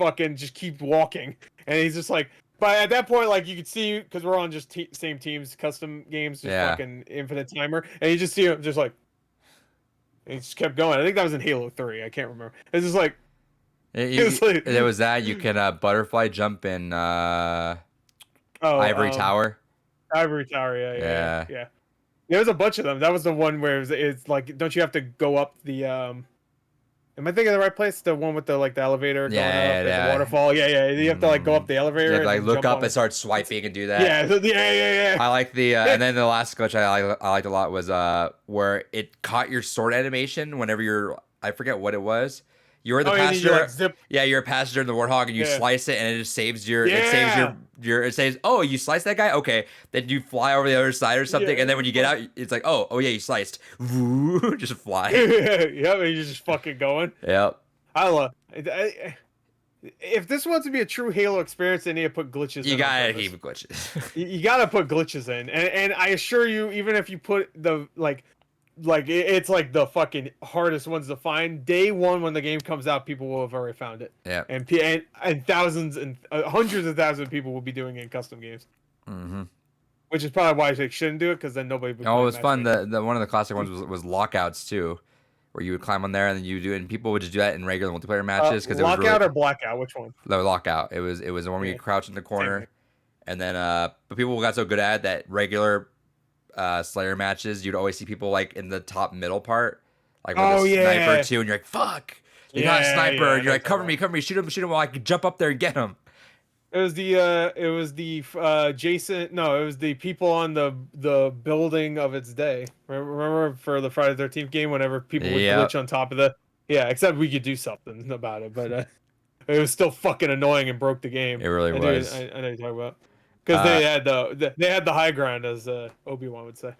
keep walking. And he's just like, but at that point, like you could see, because we're on just same teams, custom games, just fucking infinite timer, and you just see him just like, and he just kept going. I think that was in Halo 3. I can't remember. It's just like. There was that. You can butterfly jump in Ivory Tower. Ivory Tower, yeah. There was a bunch of them. That was the one where it's like, don't you have to go up the? Am I thinking of the right place? The one with the like the elevator going up and the waterfall. Yeah. You have to like go up the elevator. You have to like look up and start swiping and do that. Yeah. I like the and then the last glitch I liked a lot was where it caught your sword animation whenever I forget what it was. You're the passenger. You're a passenger in the Warthog, and you slice it, and it just saves your. It saves. Oh, you sliced that guy. Okay, then you fly over the other side or something, and then when you get out, it's like, oh yeah, you sliced. Just fly. And you're just fucking going. Yep. I love. If this wants to be a true Halo experience, they need to put glitches. You gotta keep glitches. You gotta put glitches in, and I assure you, even if you put the like it's like the fucking hardest ones to find. Day one when the game comes out, people will have already found it. Yeah. And thousands and hundreds of thousands of people will be doing it in custom games. Mm-hmm. Which is probably why they shouldn't do it, because then nobody would. Oh, it was fun. The one of the classic ones was lockouts too, where you would climb on there and then you do it, and people would just do that in regular multiplayer matches because lockout or blackout, which one? No, lockout. It was the one where you crouch in the corner, and then but people got so good at it that regular Slayer matches, you'd always see people like in the top middle part, like with a sniper too, and you're like, "Fuck, you got a sniper!" And you're like, "Cover me, shoot him while I can jump up there and get him." It was the Jason. No, it was the people on the building of its day. Remember for the Friday the 13th game, whenever people would glitch on top of except we could do something about it, but it was still fucking annoying and broke the game. It really was. I know you're talking about. Because they had the high ground, as Obi-Wan would say.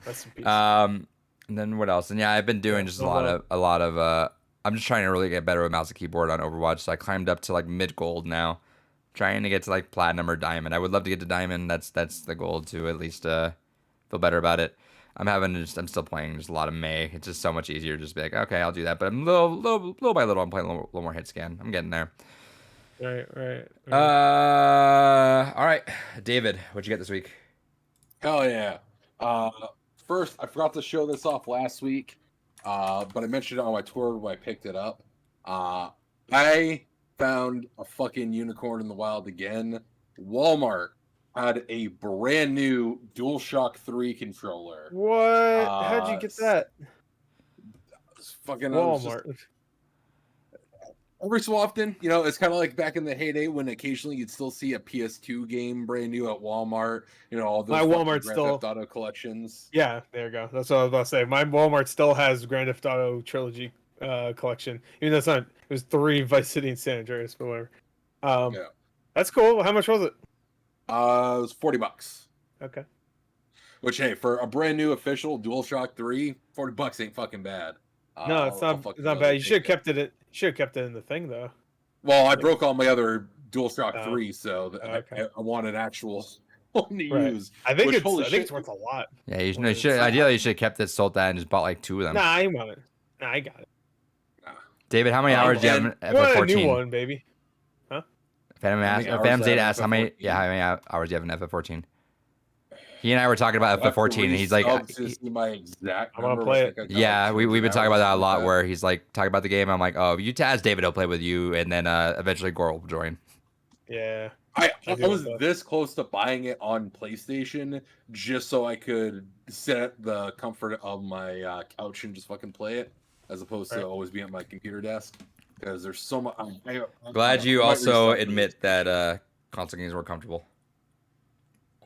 Rest in peace. And then what else? And I've been doing just a lot of. I'm just trying to really get better with mouse and keyboard on Overwatch. So I climbed up to like mid gold now, trying to get to like platinum or diamond. I would love to get to diamond. That's the goal to at least feel better about it. I'm still playing just a lot of May. It's just so much easier to just be like, okay, I'll do that. But I'm little by little, I'm playing a little more hit scan. I'm getting there. Right. All right, David, what'd you get this week? Hell yeah. First, I forgot to show this off last week, but I mentioned it on my tour when I picked it up. I found a fucking unicorn in the wild again. Walmart had a brand new DualShock 3 controller. What? How'd you get that? Fucking Walmart. Every so often, it's kind of like back in the heyday when occasionally you'd still see a PS2 game brand new at Walmart. All those Walmart Grand Theft Auto collections. Yeah, there you go. That's what I was about to say. My Walmart still has Grand Theft Auto trilogy collection. Even though it was 3 Vice City and San Andreas, but whatever. That's cool. How much was it? It was $40. Okay. Which, hey, for a brand new official DualShock 3, $40 ain't fucking bad. No, it's not. It's not bad. You should have kept it. Should have kept it in the thing though. Well, I broke all my other DualShock 3, so okay. I want an actual one to use. I think it's worth a lot. Yeah, you should. Ideally, you should have kept it, sold that, and just bought like 2 of them. Nah, I want it. Nah, I got it. David, how many hours do you have in FF14? A new one, baby. Huh? Phantom Zeta asked how many hours do you have in FF14? He and I were talking about FF14, and he's like, my exact I want to play it. Yeah, we've been talking about that a lot, where he's like talking about the game. I'm like, oh, you ask David, he'll play with you, and then eventually Gore will join. Yeah. I was this close to buying it on PlayStation just so I could sit at the comfort of my couch and just fucking play it, as opposed to always be at my computer desk. Because there's so much. Glad you also admit that console games were comfortable.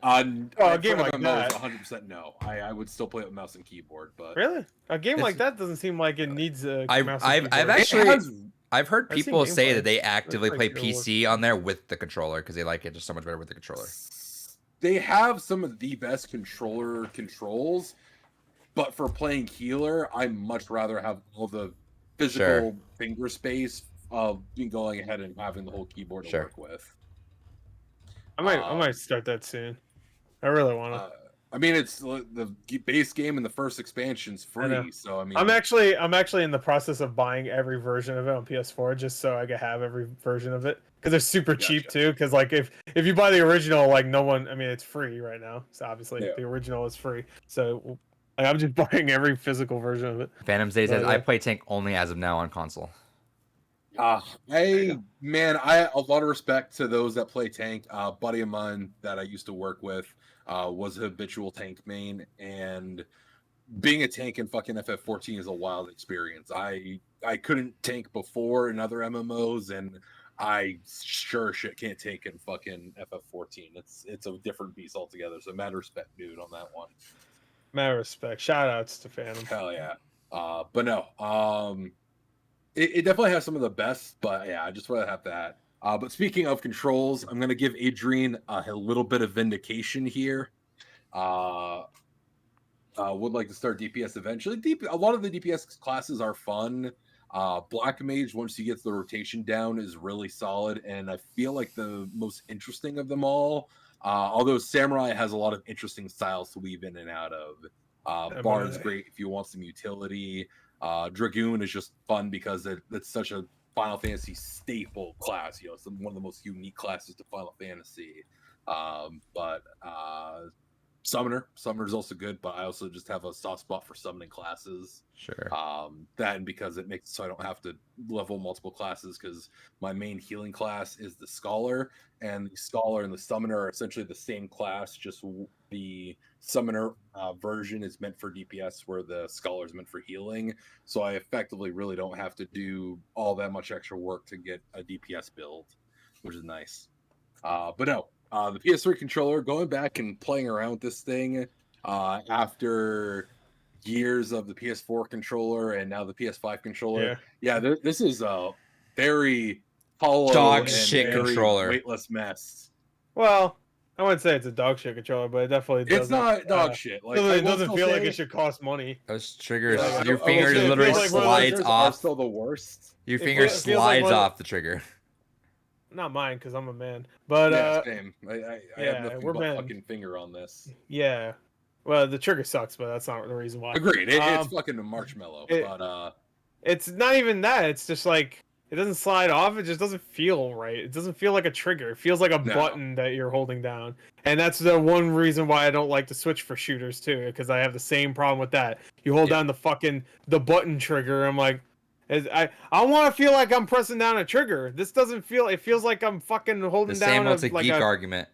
A game like that, 100% no. I would still play it with mouse and keyboard, but really, a game like that doesn't seem like it needs a mouse and keyboard. I've heard people say that they actively play PC on there with the controller because they like it just so much better with the controller. They have some of the best controller controls, but for playing healer, I much rather have all the physical finger space of going ahead and having the whole keyboard to work with. I might start that soon. I really want to. I mean, it's the base game and the first expansion's free, so I mean, I'm actually in the process of buying every version of it on PS4 just so I can have every version of it because they're super cheap too. Because like if you buy the original, like it's free right now, so obviously the original is free. So like, I'm just buying every physical version of it. Phantom Zeta says I play tank only as of now on console. I a lot of respect to those that play tank. A buddy of mine that I used to work with was a habitual tank main, and being a tank in fucking FF14 is a wild experience. I couldn't tank before in other MMOs, and I sure shit can't tank in fucking FF14. It's a different beast altogether. So mad respect, dude, on that one. Mad respect. Shout outs to Phantom. Hell yeah. But no, it definitely has some of the best, but yeah, I just want to have that. But speaking of controls, I'm going to give Adrian a little bit of vindication here. Would like to start DPS eventually. A lot of the DPS classes are fun. Black Mage, once you get the rotation down, is really solid, and I feel like the most interesting of them all. Although Samurai has a lot of interesting styles to weave in and out of. Bard's great if you want some utility. Dragoon is just fun because it's such a Final Fantasy staple class. It's one of the most unique classes to Final Fantasy. But Summoner is also good, but I also just have a soft spot for summoning classes. Sure. That, and because it makes it so I don't have to level multiple classes, because my main healing class is the Scholar, and the Scholar and the Summoner are essentially the same class, just the Summoner version is meant for DPS where the Scholar is meant for healing. So I effectively really don't have to do all that much extra work to get a DPS build, which is nice. But no, the PS3 controller, going back and playing around with this thing after years of the PS4 controller and now the PS5 controller. Yeah, this is a very hollow dog and shit very controller, weightless mess. Well, I wouldn't say it's a dog shit controller, but it definitely doesn't. It's not dog shit. Like, it doesn't feel like it should cost money. Those triggers, your finger literally slides off. Are still the worst. Your finger slides off the trigger. Not mine, because I'm a man. But same. I have nothing but fucking finger on this. Yeah. Well, the trigger sucks, but that's not the reason why. Agreed. It's fucking a marshmallow. But it's not even that. It's just like it doesn't slide off. It just doesn't feel right. It doesn't feel like a trigger. It feels like a button that you're holding down. And that's the one reason why I don't like to switch for shooters too, because I have the same problem with that. You hold down the button trigger. I'm like, I want to feel like I'm pressing down a trigger. This doesn't feel. It feels like I'm fucking holding down. The same geek argument.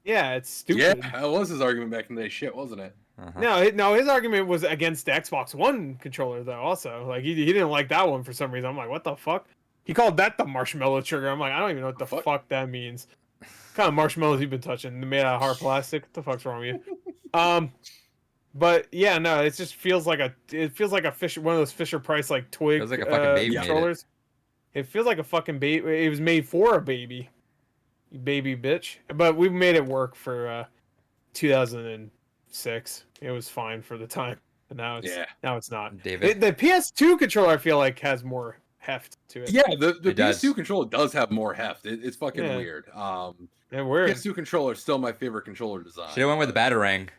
Yeah, it's stupid. Yeah, that was his argument back in the day. Shit, wasn't it? Uh-huh. No, his argument was against the Xbox One controller though. Also, like he didn't like that one for some reason. I'm like, what the fuck? He called that the marshmallow trigger. I'm like, I don't even know what the fuck that means. What kind of marshmallows you've been touching? They're made out of hard plastic. What the fuck's wrong with you? But yeah, no, it just feels like a Fisher, one of those Fisher Price like toy. It feels like a fucking baby controllers. It feels like a fucking baby. It was made for a baby. you baby bitch. But we made it work for 2006. It was fine for the time, and now it's not. David? The PS2 controller I feel like has more heft to it. Yeah, the PS2 does. controller does have more heft. It's fucking weird. And weird. PS2 controller is still my favorite controller design. Should have went with the Batarang.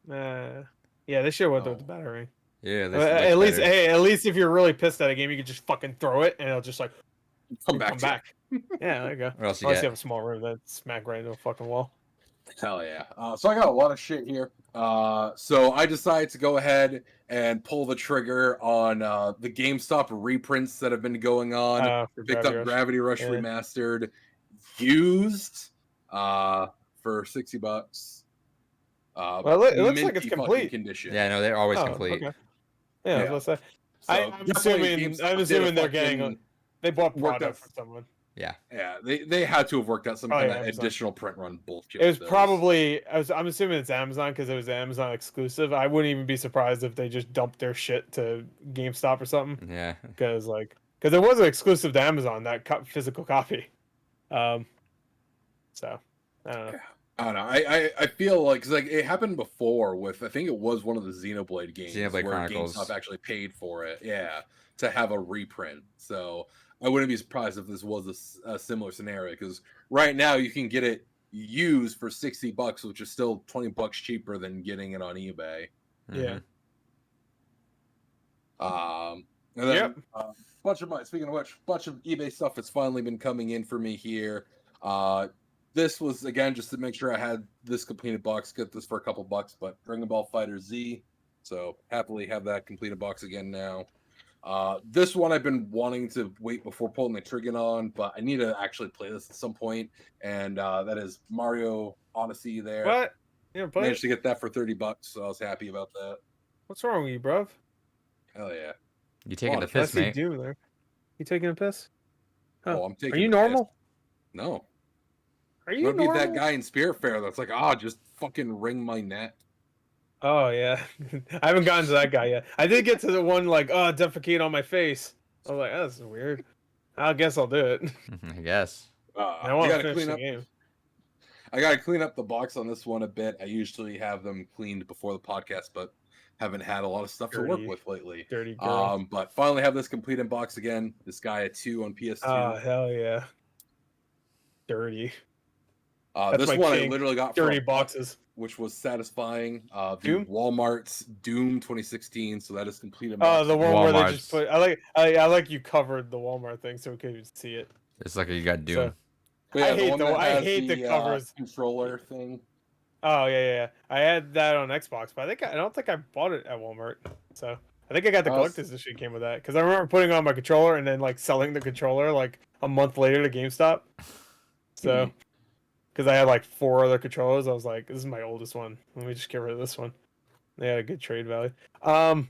Yeah, they should have went with the Batarang. Yeah, at least if you're really pissed at a game, you can just fucking throw it and it'll just like come back. Yeah, there you go. What else you Unless got? you have a small room that smack right into a fucking wall. Hell yeah. So I got a lot of shit here. So I decided to go ahead and pull the trigger on the GameStop reprints that have been going on. Picked up Gravity Rush Remastered, used for $60. Well, it looks like it's complete condition. Yeah, no, they're always complete. Okay. Yeah, I was gonna say. So I'm assuming they're getting. They bought product from someone. Yeah. Yeah, they had to have worked out some kind of additional print run bullshit. It was probably I'm assuming it's Amazon because it was Amazon exclusive. I wouldn't even be surprised if they just dumped their shit to GameStop or something. Yeah. Because it was exclusive to Amazon, that physical copy. So I don't know. I don't know. I feel like cause it happened before with I think it was one of the Xenoblade games where Chronicles. GameStop actually paid for it. Yeah, to have a reprint. So I wouldn't be surprised if this was a similar scenario because right now you can get it used for $60, which is still $20 cheaper than getting it on eBay. Yeah. And then speaking of which, bunch of eBay stuff has finally been coming in for me here. This was again just to make sure I had this completed box. Get this for a couple bucks, but Dragon Ball Fighter Z. So happily have that completed box again now. This one I've been wanting to wait before pulling the trigger on, but I need to actually play this at some point, and that is Mario Odyssey. There, what? Yeah, managed to get that for $30, so I was happy about that. What's wrong with you, bruv? Hell yeah! You taking the piss, mate? You taking a piss? Oh, I'm taking. Are you normal? Piss. No. Are you normal? Be that guy in Spirit Fair that's like, just fucking wring my neck. Oh yeah, I haven't gotten to that guy yet. I did get to the one like, defecate on my face. I was like, that's weird. I guess I'll do it. I guess. I want to finish the game. I gotta clean up the box on this one a bit. I usually have them cleaned before the podcast, but haven't had a lot of stuff to work with lately. Dirty girl. But finally have this complete in box again. This guy at 2 on PS2. Oh hell yeah. Dirty. This one I literally got dirty boxes, which was satisfying. Doom? Walmart's Doom 2016, so that is complete. Oh, the one where they just put. I like you covered the Walmart thing so we could see it. It's like you got Doom. So, yeah, I hate the covers. Controller thing. Oh yeah. I had that on Xbox, but I don't think I bought it at Walmart. So I think I got the collector's edition came with that because I remember putting it on my controller and then like selling the controller like a month later to GameStop. So. Because I had like 4 other controllers, I was like, "This is my oldest one. Let me just get rid of this one." They had a good trade value. Yeah,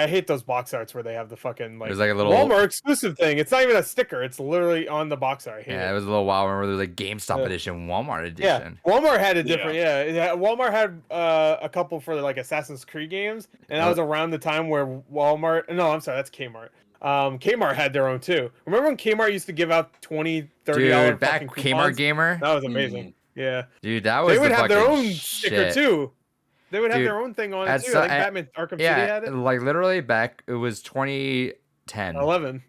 I hate those box arts where they have the fucking like, like a little Walmart exclusive thing. It's not even a sticker; it's literally on the box art. It was a little while. Remember, there was like GameStop edition, Walmart edition. Yeah, Walmart had a different. Yeah, Walmart had a couple for like Assassin's Creed games, and that was around the time where Walmart. No, I'm sorry, that's Kmart. Kmart had their own too. Remember when Kmart used to give out $20, $30 back Kmart Gamer? That was amazing. Yeah. Dude, that was They would have their own shit. sticker too. They would have their own thing on it too. Like Batman Arkham City had it. Like literally back it was 2010. 2011,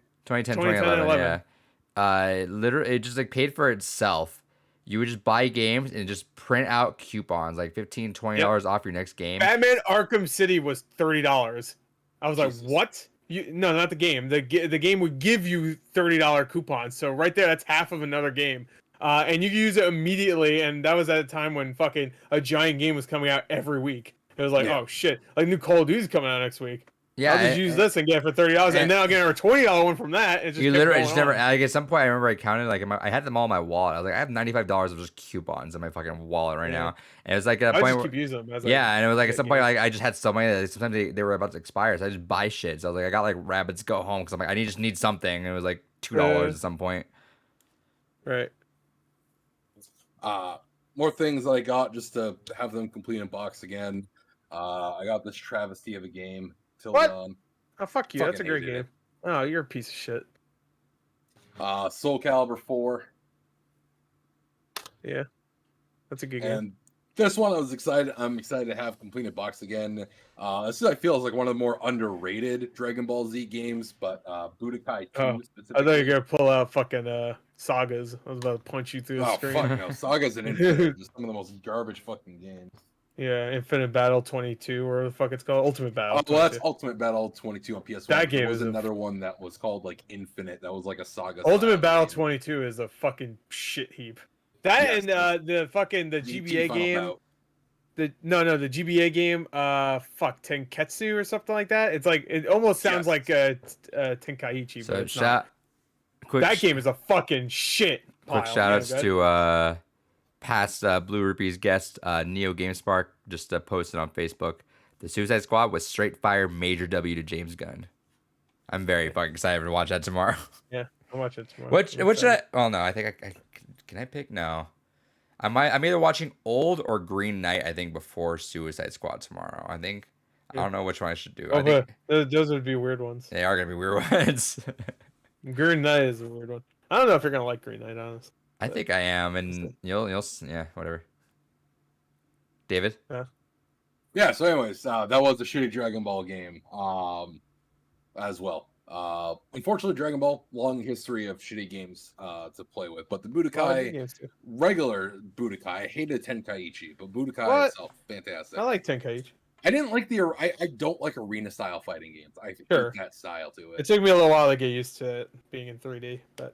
yeah. Literally it just like paid for itself. You would just buy games and just print out coupons, like $15, $20 off your next game. Batman Arkham City was $30. I was like, what? No, not the game. The game would give you $30 coupons. So right there, that's half of another game. And you could use it immediately. And that was at a time when fucking a giant game was coming out every week. It was like, oh shit, like new Call of Duty's coming out next week. Yeah, I'll just use this and get it for $30, and then I'll get a $20 one from that. It just you literally just never. Like at some point, I remember I counted like I had them all in my wallet. I was like, I have $95 of just coupons in my fucking wallet right now. And it was like at a point where keep using them. And it was like at some point, like I just had so many that sometimes they were about to expire, so I just buy shit. So I was like, I got like Rabbids Go Home because I'm like, I just need something. And it was like $2 at some point. Right. More things that I got just to have them complete in box again. I got this travesty of a game. What? Oh, fuck you. That's a great game. Oh, you're a piece of shit. Soul Calibur 4. Yeah, that's a good game. And this one, I'm excited to have completed box again. This I feel is like one of the more underrated Dragon Ball Z games, but Budokai 2 specifically. I thought you were gonna pull out fucking Sagas. I was about to punch you through the screen. Oh fuck no, Saga's an Infinite, just some of the most garbage fucking games. Yeah, Infinite Battle 22, or the fuck it's called, Ultimate Battle. Oh, well, that's Ultimate Battle 22 on PS1. That game was another one that was called like Infinite. That was like a Saga. Ultimate Battle 22 is a fucking shit heap. That and the GBA game. The GBA game. Fuck Tenketsu or something like that. It's like it almost sounds like Tenkaichi, but it's not. That game is a fucking shit. Quick shout outs to past Blue Rupees guest Neo GameSpark just posted on Facebook. The Suicide Squad was straight fire major W to James Gunn. I'm very fucking excited to watch that tomorrow. Yeah, I'll watch it tomorrow. What should I? Oh no, I think I can I pick? No, I'm either watching Old or Green Knight. I think before Suicide Squad tomorrow. I don't know which one I should do. I think those would be weird ones. They are gonna be weird ones. Green Knight is a weird one. I don't know if you're gonna like Green Knight, honestly. I think I am, and you'll yeah, whatever. David? Yeah, so anyways, that was a shitty Dragon Ball game as well. Unfortunately, Dragon Ball, long history of shitty games to play with, but the Budokai, regular Budokai, I hated Tenkaichi, but Budokai itself, fantastic. I like Tenkaichi. I didn't like I don't like arena style fighting games. I hate that style to it. It took me a little while to get used to it being in 3D, but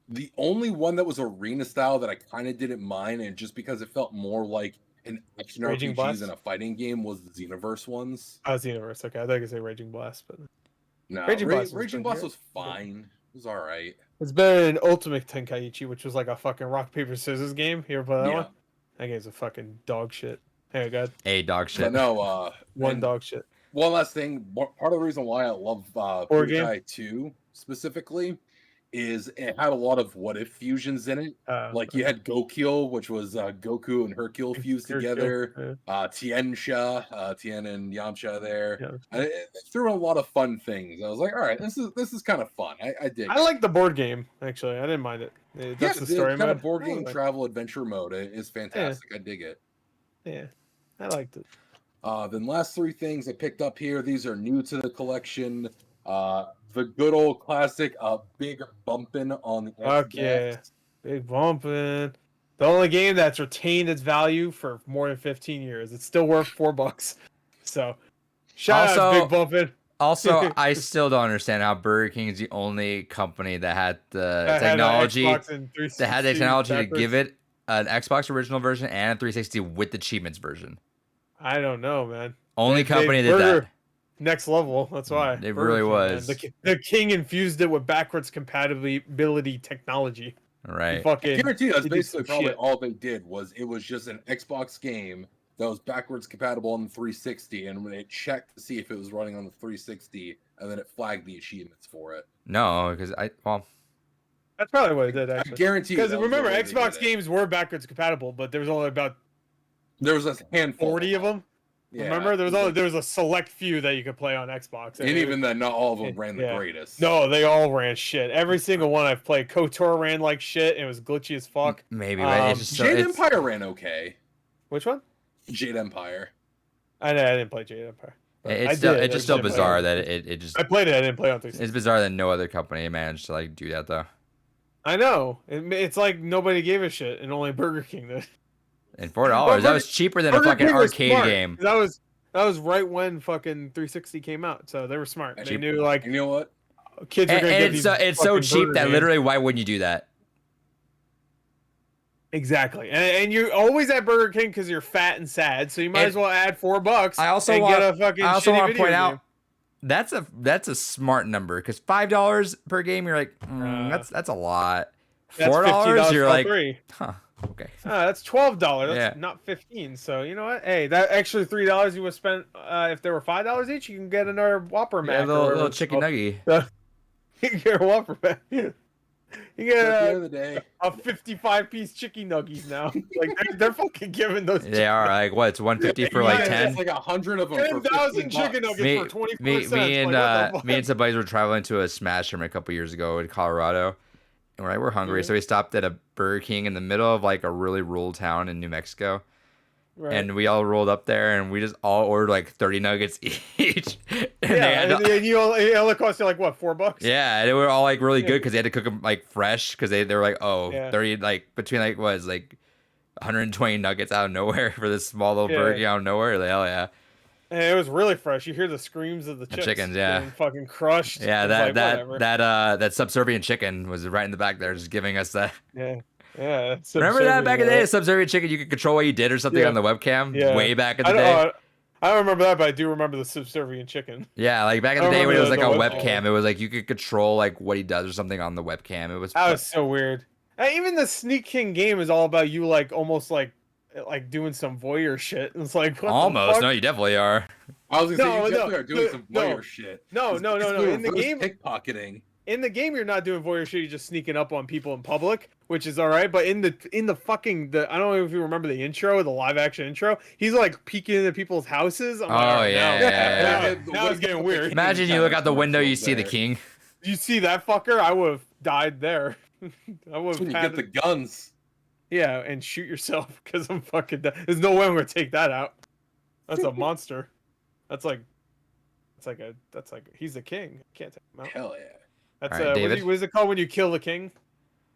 the only one that was arena style that I kind of didn't mind, and just because it felt more like an action RPG than a fighting game, was the Xenoverse ones. Oh, Xenoverse. Okay, I thought you could say Raging Blast, but no, Raging Blast was fine. It was all right. It's better than Ultimate Tenkaichi, which was like a fucking rock paper scissors game. You ever play that one? That game's a fucking dog shit. Hey, God. A dog shit. But no, one dog shit. One last thing. Part of the reason why I love Budokai 2 specifically is it had a lot of what if fusions in it. Like you had Gokyo, which was Goku and Hercule fused together. Tien and Yamcha there. Yeah. It threw in a lot of fun things. I was like, all right, this is kind of fun. I dig. I like the board game actually. I didn't mind it. That's the story kind of board game travel adventure mode. It is fantastic. I dig it. Yeah, I liked it. Then last three things I picked up here. These are new to the collection. The good old classic, Big Bumpin' on the Xbox. Fuck yeah, Big Bumpin'. The only game that's retained its value for more than 15 years. It's still worth $4. So, shout out to Big Bumpin'. Also, I still don't understand how Burger King is the only company that had the technology to give it an Xbox original version and a 360 with the achievements version. I don't know, man. Only company that did that. Next level. That's why. It really was. The King infused it with backwards compatibility technology. Right. I guarantee that's basically probably all they did. It was just an Xbox game that was backwards compatible on the 360, and when it checked to see if it was running on the 360, and then it flagged the achievements for it. No, because that's probably what it did, actually. I guarantee. Because remember, Xbox games were backwards compatible, but there was only about a handful, 40 of them. Yeah, remember, there was a select few that you could play on Xbox, and even then, not all of them ran the greatest. No, they all ran shit. Every single one I've played, KOTOR ran like shit. And it was glitchy as fuck. Maybe, but Jade Empire ran okay. Which one? Jade Empire. I didn't play Jade Empire. It's just still bizarre that it just. I played it. I didn't play on 360. It's bizarre that no other company managed to do that though. I know. It's like nobody gave a shit, and only Burger King did. And $4, that was cheaper than a fucking arcade game. That was right when fucking 360 came out, so they were smart. They knew you know what, kids are gonna get these. It's so cheap that literally, why wouldn't you do that? Exactly, and you're always at Burger King because you're fat and sad, so you might as well add $4. I also want to point out that's a smart number because $5 per game, you're like, that's a lot. $4, you're like, huh. Okay. That's $12. That's not 15. So you know what? Hey, that extra $3 you would spend if there were $5 each, you can get another Whopper Mac. A little chicken nugget. You can get a Whopper Mac. You get a 55-piece chicken nuggies now. Like they're fucking giving those. They are like what? It's $150 for like 10. It's like 100 of them. 10,000 chicken nuggets for 24 cents. Me and some buddies were traveling to a Smash room a couple years ago in Colorado. Right, we're hungry, so we stopped at a Burger King in the middle of like a really rural town in New Mexico. Right. And we all rolled up there, and we just all ordered like 30 nuggets each. And you only cost you like what, $4? Yeah, and they were all like really good because they had to cook them like fresh because they were like 30 like between like what is like 120 nuggets out of nowhere for this small little burger out of nowhere. Like, hell yeah. And it was really fresh. You hear the screams of the chickens, getting fucking crushed. Yeah, that subservient chicken was right in the back there, just giving us that. Yeah. Remember that back in the day, subservient chicken? You could control what you did or something on the webcam. Way back in the day. I don't remember that, but I do remember the subservient chicken. Yeah, like back in the day when it was like a webcam, it was like you could control like what he does or something on the webcam. It was. That was so weird. Even the Sneak King game is all about you like almost like doing some voyeur shit. It's like what almost. No, you definitely are. I was gonna say you definitely are doing some voyeur shit. No. In the game, pickpocketing. In the game, you're not doing voyeur shit. You're just sneaking up on people in public, which is all right. But in the fucking I don't know if you remember the intro, the live action intro. He's like peeking into people's houses. I'm like, now it's getting weird. Imagine you look out the window, you see the king. You see that fucker? I would have died there. I would have. When you get the guns. Yeah, and shoot yourself because I'm fucking dead. There's no way I'm gonna take that out. That's a monster. That's like he's the king. Can't take him out. Hell yeah. That's right, what is it called when you kill the king?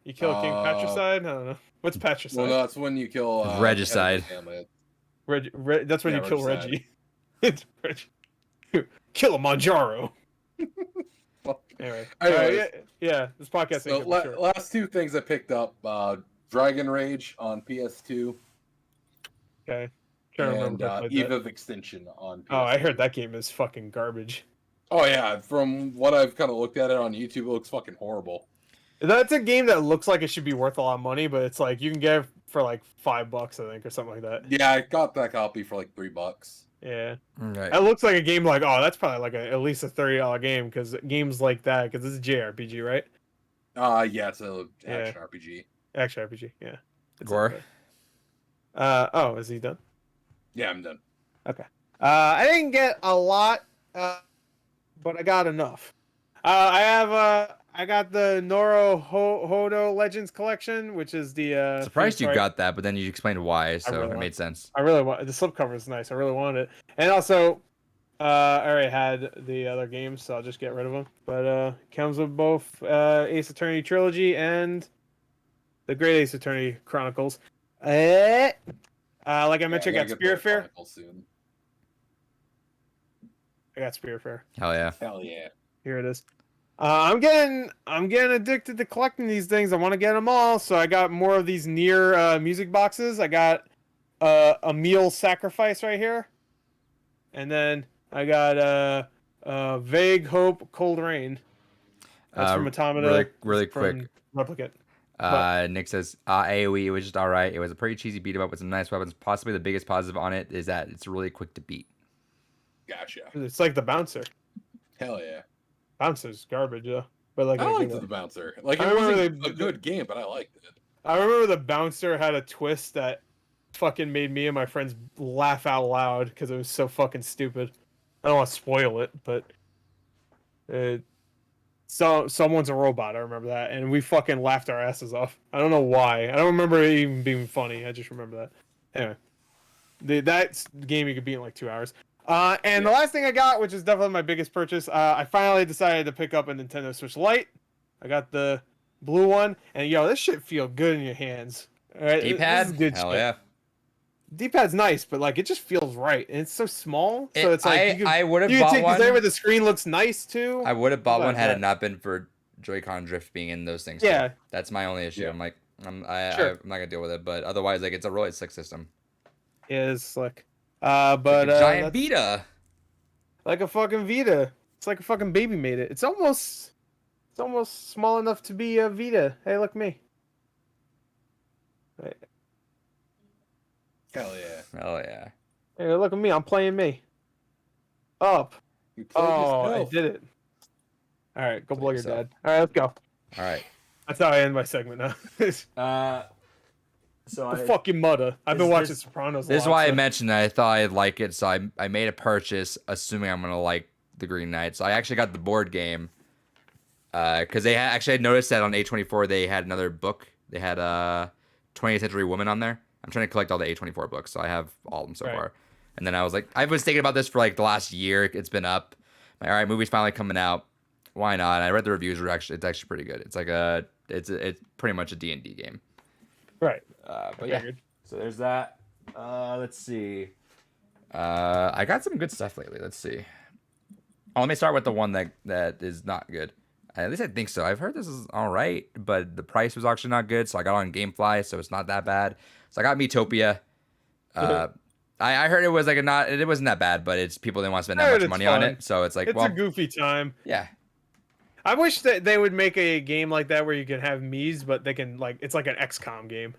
You kill a king patricide? I don't know. What's patricide? Well, no, that's when you kill regicide. That's when you kill Reggie. It's Reggie. Kilimanjaro. Anyway. This podcast. So last two things I picked up: Dragon Rage on PS2. Okay. And Eve of Extinction on PS2. Oh, I heard that game is fucking garbage. Oh yeah, from what I've kind of looked at it on YouTube, it looks fucking horrible. That's a game that looks like it should be worth a lot of money, but it's like you can get it for like $5, I think, or something like that. Yeah, I got that copy for like $3. Yeah, right. It looks like a game like that's probably like at least a $30 game because games like that because it's a JRPG, right? Yeah, it's an action RPG. Action RPG, yeah. Gore. Is he done? Yeah, I'm done. Okay. I didn't get a lot, but I got enough. I got the Noro Hodo Legends collection, which is the. Surprised you got that, but then you explained why, so it made sense. I really want the slipcover is nice. I really wanted it, and also, I already had the other games, so I'll just get rid of them. But comes with both Ace Attorney trilogy and the Great Ace Attorney Chronicles. Like I mentioned, I got Spiritfarer. I got Spiritfarer. Hell yeah! Hell yeah! Here it is. I'm getting addicted to collecting these things. I want to get them all, so I got more of these Nier music boxes. I got a meal sacrifice right here, and then I got Vague Hope, Cold Rain. That's from Automata. Really quick. Replicant. Nick says AoE, it was just alright. It was a pretty cheesy beat 'em up with some nice weapons. Possibly the biggest positive on it is that it's really quick to beat. Gotcha. It's like the bouncer. Hell yeah. Bouncer's garbage, yeah. But like I liked the bouncer. Like it wasn't a good game, but I liked it. I remember the bouncer had a twist that fucking made me and my friends laugh out loud because it was so fucking stupid. I don't want to spoil it, but someone's a robot. I remember that, and we fucking laughed our asses off. I don't know why. I don't remember it even being funny. I just remember that. Anyway, that game you could beat in like 2 hours. The last thing I got, which is definitely my biggest purchase, I finally decided to pick up a Nintendo Switch Lite. I got the blue one, and this shit feels good in your hands. All right, D-pad, hell yeah. D-pad's nice, but like it just feels right, and it's so small. So it's like I would have bought one. There, the screen looks nice too. I would have bought one had it not been for Joy-Con drift being in those things. Yeah, too. That's my only issue. Yeah. I'm like, I'm not gonna deal with it, but otherwise, like it's a really slick system. It is slick. But like a giant Vita. Like a fucking Vita. It's like a fucking baby made it. It's almost small enough to be a Vita. Hey, look me. Right. Hell yeah. Hell yeah. Hey, look at me. I'm playing me. Up. I did it. All right, go blow your dad. All right, let's go. All right. That's how I end my segment now. Fucking mudder. I've been watching Sopranos. This is why I mentioned that I thought I'd like it, so I made a purchase assuming I'm gonna like the Green Knight. So I actually got the board game, Because they actually had noticed that on A24 they had another book. They had 20th Century Woman on there. I'm trying to collect all the A24 books, so I have all of them so far. And then I was like, I was thinking about this for like the last year. It's been up. Like, all right, movie's finally coming out. Why not? And I read the reviews. It's actually pretty good. It's like it's pretty much a D&D game. Right. But yeah. So there's that. Let's see. I got some good stuff lately. Let's see. Oh, let me start with the one that is not good. At least I think so. I've heard this is all right, but the price was actually not good, so I got on GameFly, so it's not that bad. So I got Miitopia. I heard it was like it wasn't that bad, but it's people didn't want to spend that much money on it, so it's like it's a goofy time. Yeah. I wish that they would make a game like that where you can have Miis, but they can it's like an XCOM game.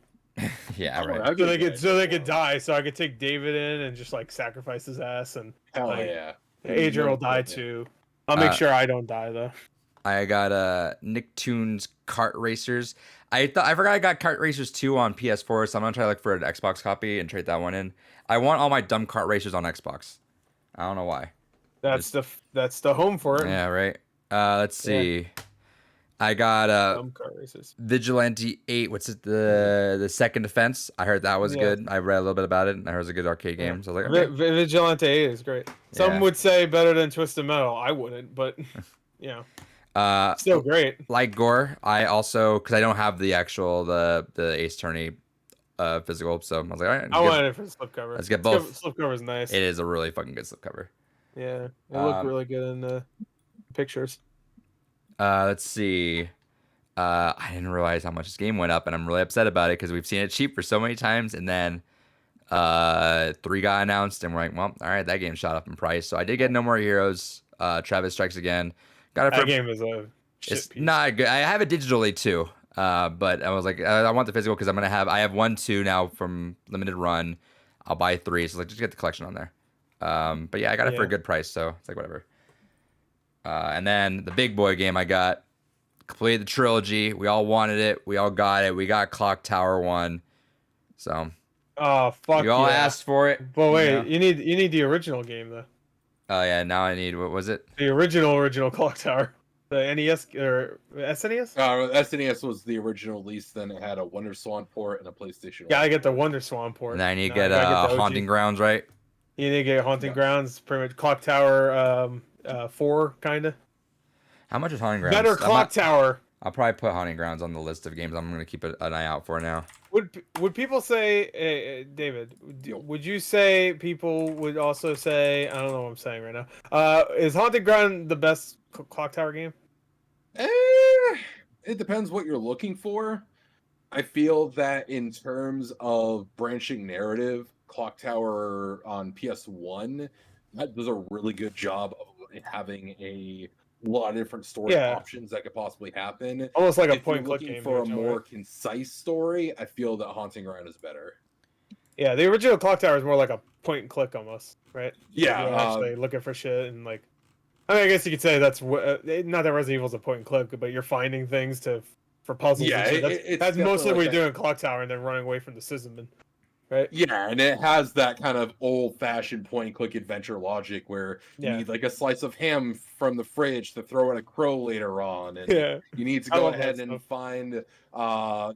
Yeah, right. So they could die, so I could take David in and just like sacrifice his ass, and yeah. Adrian will die too. I'll make sure I don't die though. I got Nicktoons Kart Racers. I forgot I got Kart Racers 2 on PS4, so I'm gonna try to look for an Xbox copy and trade that one in. I want all my dumb kart racers on Xbox. I don't know why. That's the home for it. Yeah, right. Let's see. I got dumb kart racers. Vigilante 8. What's it? The Second Defense. I heard that was good. I read a little bit about it, and I heard it was a good arcade game. So I was like, okay. Vigilante 8 is great. Some would say better than Twisted Metal. I wouldn't, but you know. Still great. Like Gore, I also, because I don't have the actual the Ace Attorney physical, so I was like, all right, I wanted it for the slipcover. Let's get both. Slipcover is nice. It is a really fucking good slipcover. Yeah, it looked really good in the pictures. Let's see. I didn't realize how much this game went up, and I'm really upset about it because we've seen it cheap for so many times, and then 3 got announced, and we're like, well, all right, that game shot up in price. So I did get No More Heroes. Travis Strikes Again. Got it for, that game is a shit it's piece. not good. I have it digitally too, but I was like, I want the physical because I have 1, 2 now from limited run. I'll buy 3, so like just get the collection on there. But yeah, I got it for a good price, so it's like whatever. And then the big boy game I got, completed the trilogy. We all wanted it. We all got it. We got Clock Tower 1. So. Oh fuck! You all asked for it. But wait, you need the original game though. Oh yeah, now I need, what was it? The original Clock Tower. The NES or SNES? SNES was the original release. Then it had a Wonder Swan port and a PlayStation. Yeah, I get the Wonder Swan port. And then you get Haunting Grounds, right? You need to get Haunting Grounds. Pretty much Clock Tower 4 kind of. How much is Haunting Grounds? Better Clock Tower. I'll probably put Haunting Grounds on the list of games I'm going to keep an eye out for now. Would people say, David, would you say people would also say, I don't know what I'm saying right now, is Haunted Ground the best Clock Tower game? It depends what you're looking for. I feel that in terms of branching narrative, Clock Tower on PS1, that does a really good job of having a lot of different story options that could possibly happen. Almost like a if point-and-click looking game. For a more concise story, I feel that Haunting Ground is better. Yeah, the original Clock Tower is more like a point-and-click almost, right? Yeah. You're actually looking for shit and like... I mean, I guess you could say that's... not that Resident Evil's a point-and-click, but you're finding things for puzzles. Yeah, and shit. That's mostly what you do in Clock Tower and then running away from the Sysman. Right? Yeah, and it has that kind of old-fashioned point-and-click adventure logic where you need like a slice of ham from the fridge to throw in a crow later on, and you need to go ahead and find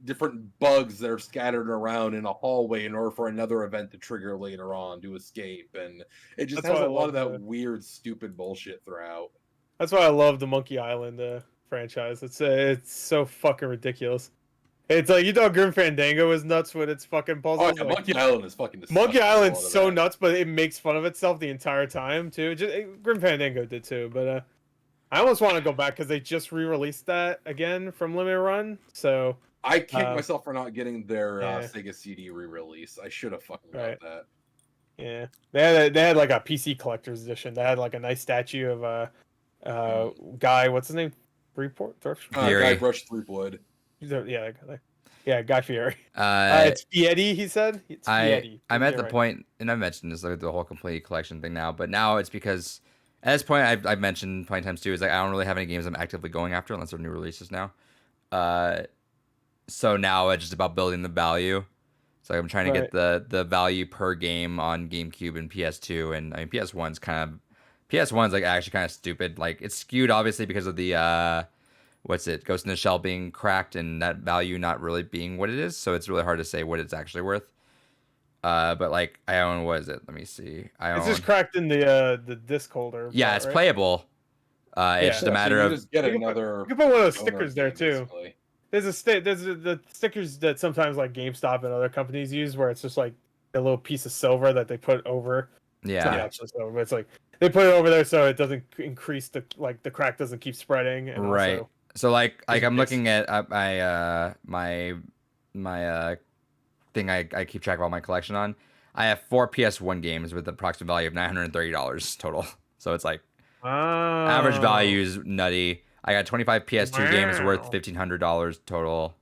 different bugs that are scattered around in a hallway in order for another event to trigger later on to escape, and it just has a lot of that weird, stupid bullshit throughout. That's why I love the Monkey Island franchise. It's so fucking ridiculous. It's like, you thought Grim Fandango was nuts with its fucking puzzles. Oh, yeah, Monkey Island is fucking disgusting. Monkey Island's so nuts, but it makes fun of itself the entire time, too. Grim Fandango did, too. But I almost want to go back because they just re-released that again from Limited Run. So I kick myself for not getting their Sega CD re-release. I should have fucking got that. Yeah. They had like a PC Collector's Edition. They had like a nice statue of a guy, what's his name? Freeport? Guy Brush Threepwood. Yeah, Guy Fieri. It's Fieri, he said. It's Fieri. I'm at the point, and I mentioned this, like the whole complete collection thing now, but now it's because at this point I've mentioned plenty of times too, is like I don't really have any games I'm actively going after unless they're new releases now. So now it's just about building the value. So I'm trying to get the value per game on GameCube and PS2, and I mean PS1's like actually kind of stupid. Like it's skewed obviously because of the what's it? Ghost in the Shell being cracked and that value not really being what it is. So it's really hard to say what it's actually worth. But like I own, what is it? Let me see. It's just cracked in the disc holder. Yeah, part, it's right? playable. It's just a matter of just get another. You can put one of those stickers there too. Basically. There's the stickers that sometimes like GameStop and other companies use, where it's just like a little piece of silver that they put over. Yeah. It's not actually silver, but it's like they put it over there so it doesn't increase the crack doesn't keep spreading. And right. Also, so like I'm looking at my thing I keep track of all my collection on. I have 4 PS1 games with an approximate value of $930 total. So it's like average value is nutty. I got 25 PS2 games worth $1,500 total.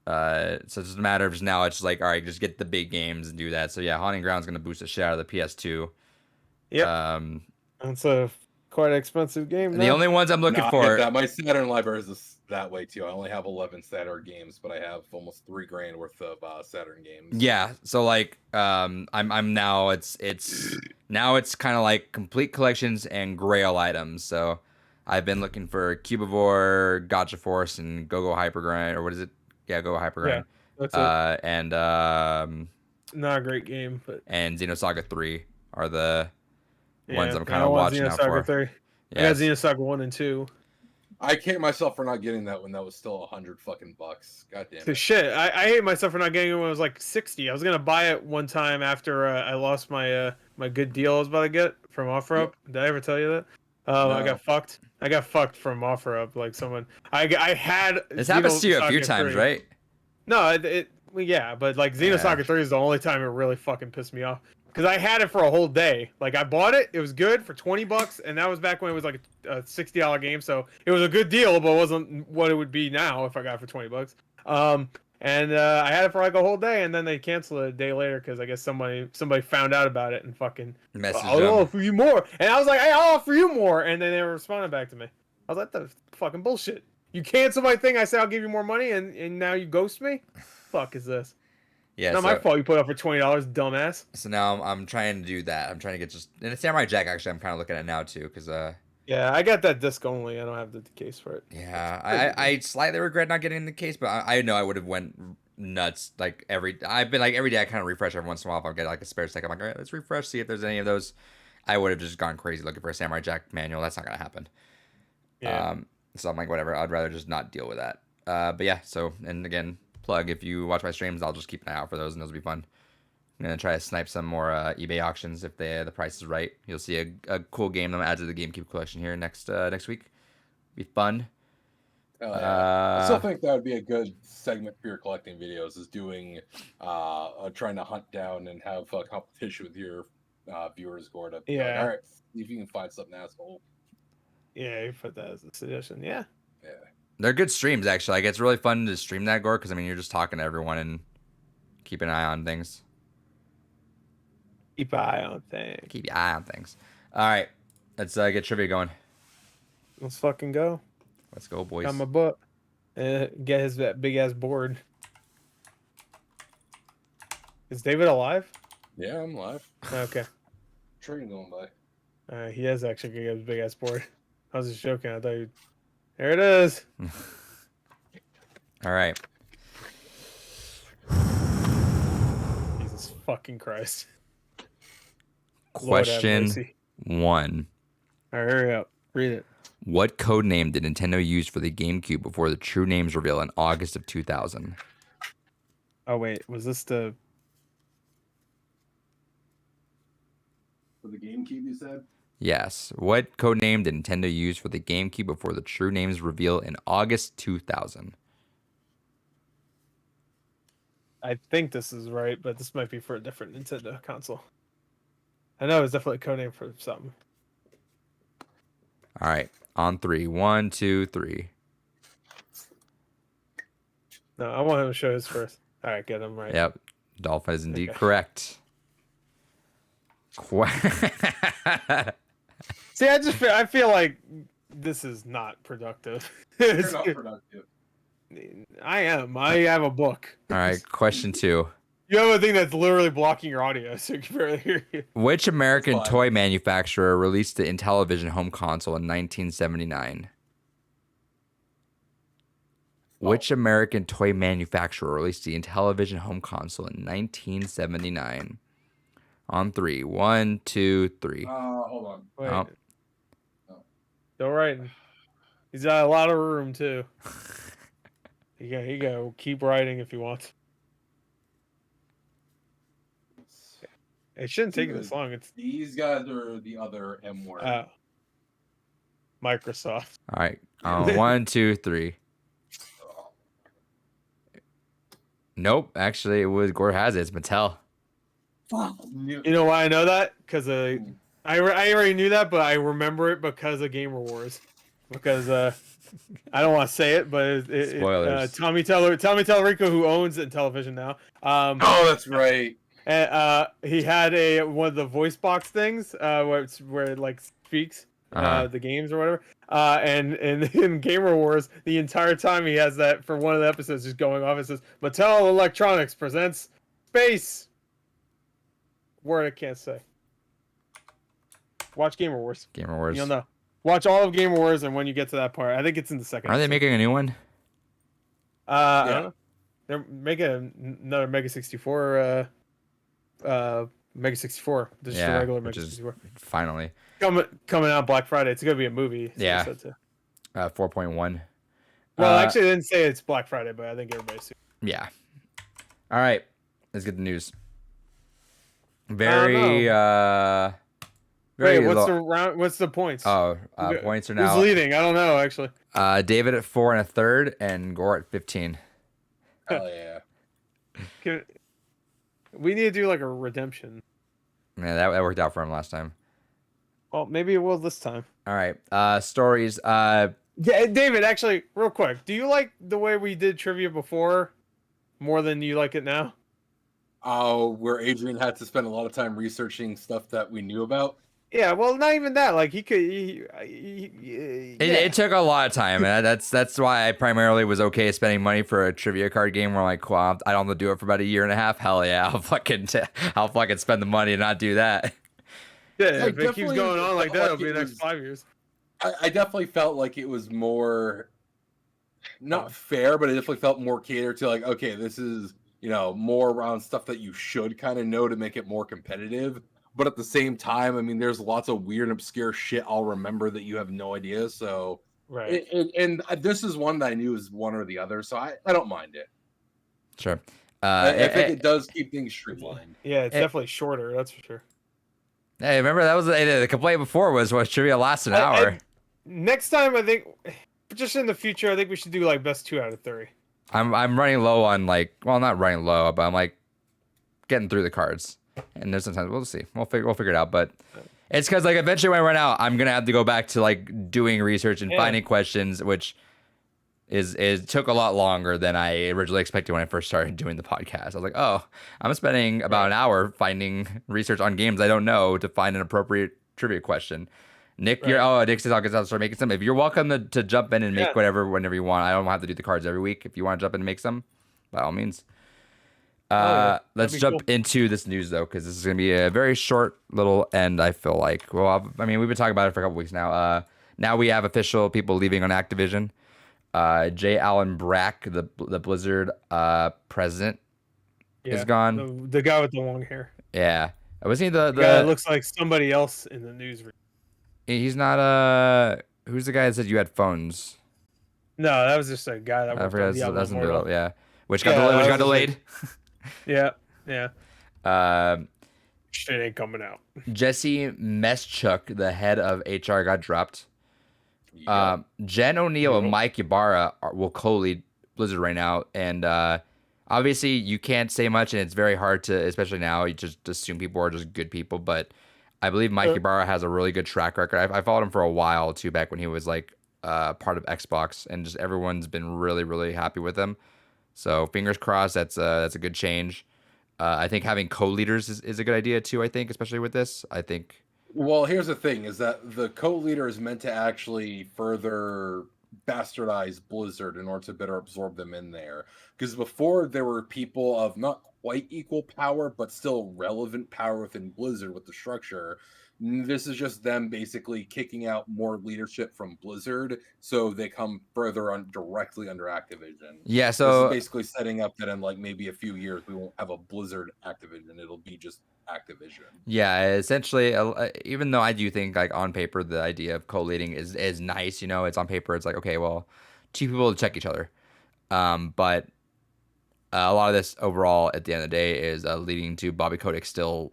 So it's just a matter of just now. It's just like, all right, just get the big games and do that. So yeah, Haunting Ground's gonna boost the shit out of the PS2. Yep. It's a quite expensive game. The only ones I'm looking for. My Saturn library is that way too. I only have 11 Saturn games, but I have almost $3,000 worth of Saturn games. Yeah. So like, I'm now it's kind of like complete collections and Grail items. So I've been looking for Cubivore, Gotcha Force, and Go-Go Hypergrind, or what is it? Yeah, Go-Go Hypergrind. Yeah, that's it. And not a great game, but and Xenosaga 3 are the ones I'm kind of of watching out for. 3. I got Xenosaga 1 and 2. I hate myself for not getting that when that was still $100 fucking bucks. God damn it. Shit, I hate myself for not getting it when it was like 60. I was gonna buy it one time after I lost my my good deal I was about to get from OfferUp. Did I ever tell you that? No. I got fucked. I got fucked from OfferUp. Like someone, I had. This happens to you a few times, right? No, yeah, but like Xenosaga 3 is the only time it really fucking pissed me off. Because I had it for a whole day. Like I bought it, it was good for $20, and that was back when it was like a $60 game, so it was a good deal, but it wasn't what it would be now if I got it for $20. And I had it for like a whole day, and then they canceled it a day later because I guess somebody found out about it and fucking I'll offer you more. And I was like, hey, I'll offer you more, and then they were responding back to me. I was like, that's fucking bullshit. You cancel my thing, I say I'll give you more money, and now you ghost me? Fuck is this? Yeah, not my fault you put up for $20, dumbass. So now I'm trying to do that. I'm trying to get and it's Samurai Jack, actually. I'm kind of looking at it now, too, because... Yeah, I got that disc only. I don't have the case for it. Yeah, I slightly regret not getting the case, but I know I would have went nuts. Like, every day I kind of refresh every once in a while. If I get, like, a spare second, I'm like, all right, let's refresh, see if there's any of those. I would have just gone crazy looking for a Samurai Jack manual. That's not going to happen. Yeah. So I'm like, whatever. I'd rather just not deal with that. But yeah, so, and again... plug, if you watch my streams, I'll just keep an eye out for those, and those will be fun. I'm gonna try to snipe some more eBay auctions if the price is right. You'll see a cool game I'm gonna add to the GameCube collection here next week. Be fun. I still think that would be a good segment for your collecting videos, is doing trying to hunt down and have a competition with your viewers, Gordon. Yeah. Like, all right, see if you can find something, asshole. Yeah, you put that as a suggestion. Yeah. Yeah. They're good streams, actually. Like, it's really fun to stream that, Gore, because, I mean, you're just talking to everyone and keep an eye on things. Keep an eye on things. Keep your eye on things. All right. Let's get trivia going. Let's fucking go. Let's go, boys. Got my book. Get his that big-ass board. Is David alive? Yeah, I'm live. Okay. Train going by. He has actually got his big-ass board. I was just joking. I thought you... There it is. All right. Jesus fucking Christ. Question 1. All right, hurry up. Read it. What code name did Nintendo use for the GameCube before the true names reveal in August of 2000? Oh, wait. Was this the... For the GameCube, you said? Yes. What code name did Nintendo use for the GameCube before the true names reveal in August 2000? I think this is right, but this might be for a different Nintendo console. I know it's definitely a code name for something. All right. On 3. 1, 2, 3. No, I want him to show his first. All right, get him right. Yep. Dolphin is indeed correct. See, I feel like this is not productive. You're not productive. I am. I have a book. All right, question 2. You have a thing that's literally blocking your audio, so you can barely hear you. Which American toy manufacturer released the Intellivision home console in 1979? Which American toy manufacturer released the Intellivision home console in 1979? On 3. 1, 2, 3. Hold on. Wait. Oh. Still writing. He's got a lot of room too. Here you go. Keep writing if you want. It shouldn't take this long. It's these guys are the other M word. Microsoft. All right. 1, 2, 3. Nope. Actually, it was Gore has it. It's Mattel. You know why I know that? Because I already knew that, but I remember it because of Gamer Wars. Because I don't want to say it, but Spoilers. Tommy Tallarico, who owns Intellivision now. Oh, that's right. And he had one of the voice box things where it like speaks the games or whatever. And in Gamer Wars, the entire time he has that for one of the episodes just going off. It says Mattel Electronics presents Space. Word I can't say. Watch Gamer Wars. Gamer Wars. You'll know. Watch all of Gamer Wars, and when you get to that part, I think it's in the second. Are they making a new one? I don't know. They're making another Mega 64. Mega 64. Just a regular Mega 64. Finally coming out Black Friday. It's gonna be a movie. So yeah. 4.1. Well, actually, they didn't say it's Black Friday, but I think everybody's seen it. Yeah. All right. Let's get the news. Very Wait, what's the round? What's the points? Points are now. Who's leading? I don't know actually. David at 4 1/3 and Gore at 15. Oh yeah. We need to do like a redemption. Yeah, that worked out for him last time. Well, maybe it will this time. All right. Stories. David, actually, real quick, do you like the way we did trivia before more than you like it now? Oh, where Adrian had to spend a lot of time researching stuff that we knew about. Yeah, well, not even that. Like he could. It took a lot of time, and that's why I primarily was okay spending money for a trivia card game. Where I'm like, well, I don't have to do it for about a year and a half. Hell yeah, I'll fucking spend the money and not do that. Yeah, if it keeps going on like that, it'll be the next 5 years. I definitely felt like it was more not fair, but it definitely felt more catered to like, okay, this is more around stuff that you should kind of know to make it more competitive. But at the same time, I mean, there's lots of weird, obscure shit I'll remember that you have no idea. So, right. And this is one that I knew was one or the other, so I don't mind it. Sure. I think it does keep things streamlined. Yeah, it's definitely shorter. That's for sure. Hey, remember that was the complaint before was trivia lasts an hour. Next time, I think, just in the future, I think we should do like best 2 out of 3. I'm running low on not running low, but I'm like getting through the cards. And there's sometimes we'll see. We'll figure it out. But it's because eventually when I run out, I'm gonna have to go back to doing research and finding questions, which is took a lot longer than I originally expected when I first started doing the podcast. I was like, oh, I'm spending about an hour finding research on games I don't know to find an appropriate trivia question. Nick, Nick says I'll start making some. If you're welcome to jump in and make whenever you want. I don't have to do the cards every week. If you want to jump in and make some, by all means. Let's jump into this news though, because this is going to be a very short little end. I feel like. Well, I mean, we've been talking about it for a couple weeks now. Now we have official people leaving on Activision. J. Allen Brack, the Blizzard president, is gone. The guy with the long hair. Yeah, was he the guy that looks like somebody else in the news? He's not. Who's the guy that said you had phones? No, that was just a guy that worked on Diablo Immortal. Yeah, which got delayed. Yeah. Shit ain't coming out. Jesse Meschuk, the head of HR, got dropped. Yep. Jen O'Neill and Mike Ybarra will co-lead Blizzard right now, and obviously you can't say much, and it's very hard to, especially now, you just assume people are just good people. But I believe Mike Ybarra has a really good track record. I followed him for a while too, back when he was part of Xbox, and just everyone's been really, really happy with him. So fingers crossed. That's a good change. I think having co-leaders is a good idea too. I think, especially with this. I think. Well, here's the thing: is that the co-leader is meant to actually further bastardize Blizzard in order to better absorb them in there. Because before there were people of not quite equal power, but still relevant power within Blizzard with the structure. This is just them basically kicking out more leadership from Blizzard, so they come further on directly under Activision. Yeah, This is basically setting up that in like maybe a few years we won't have a Blizzard Activision. It'll be just Activision. Yeah, essentially, even though I do think like on paper the idea of co-leading is nice, you know, it's on paper. It's like, okay, well, two people to check each other, but a lot of this overall at the end of the day is leading to Bobby Kotick still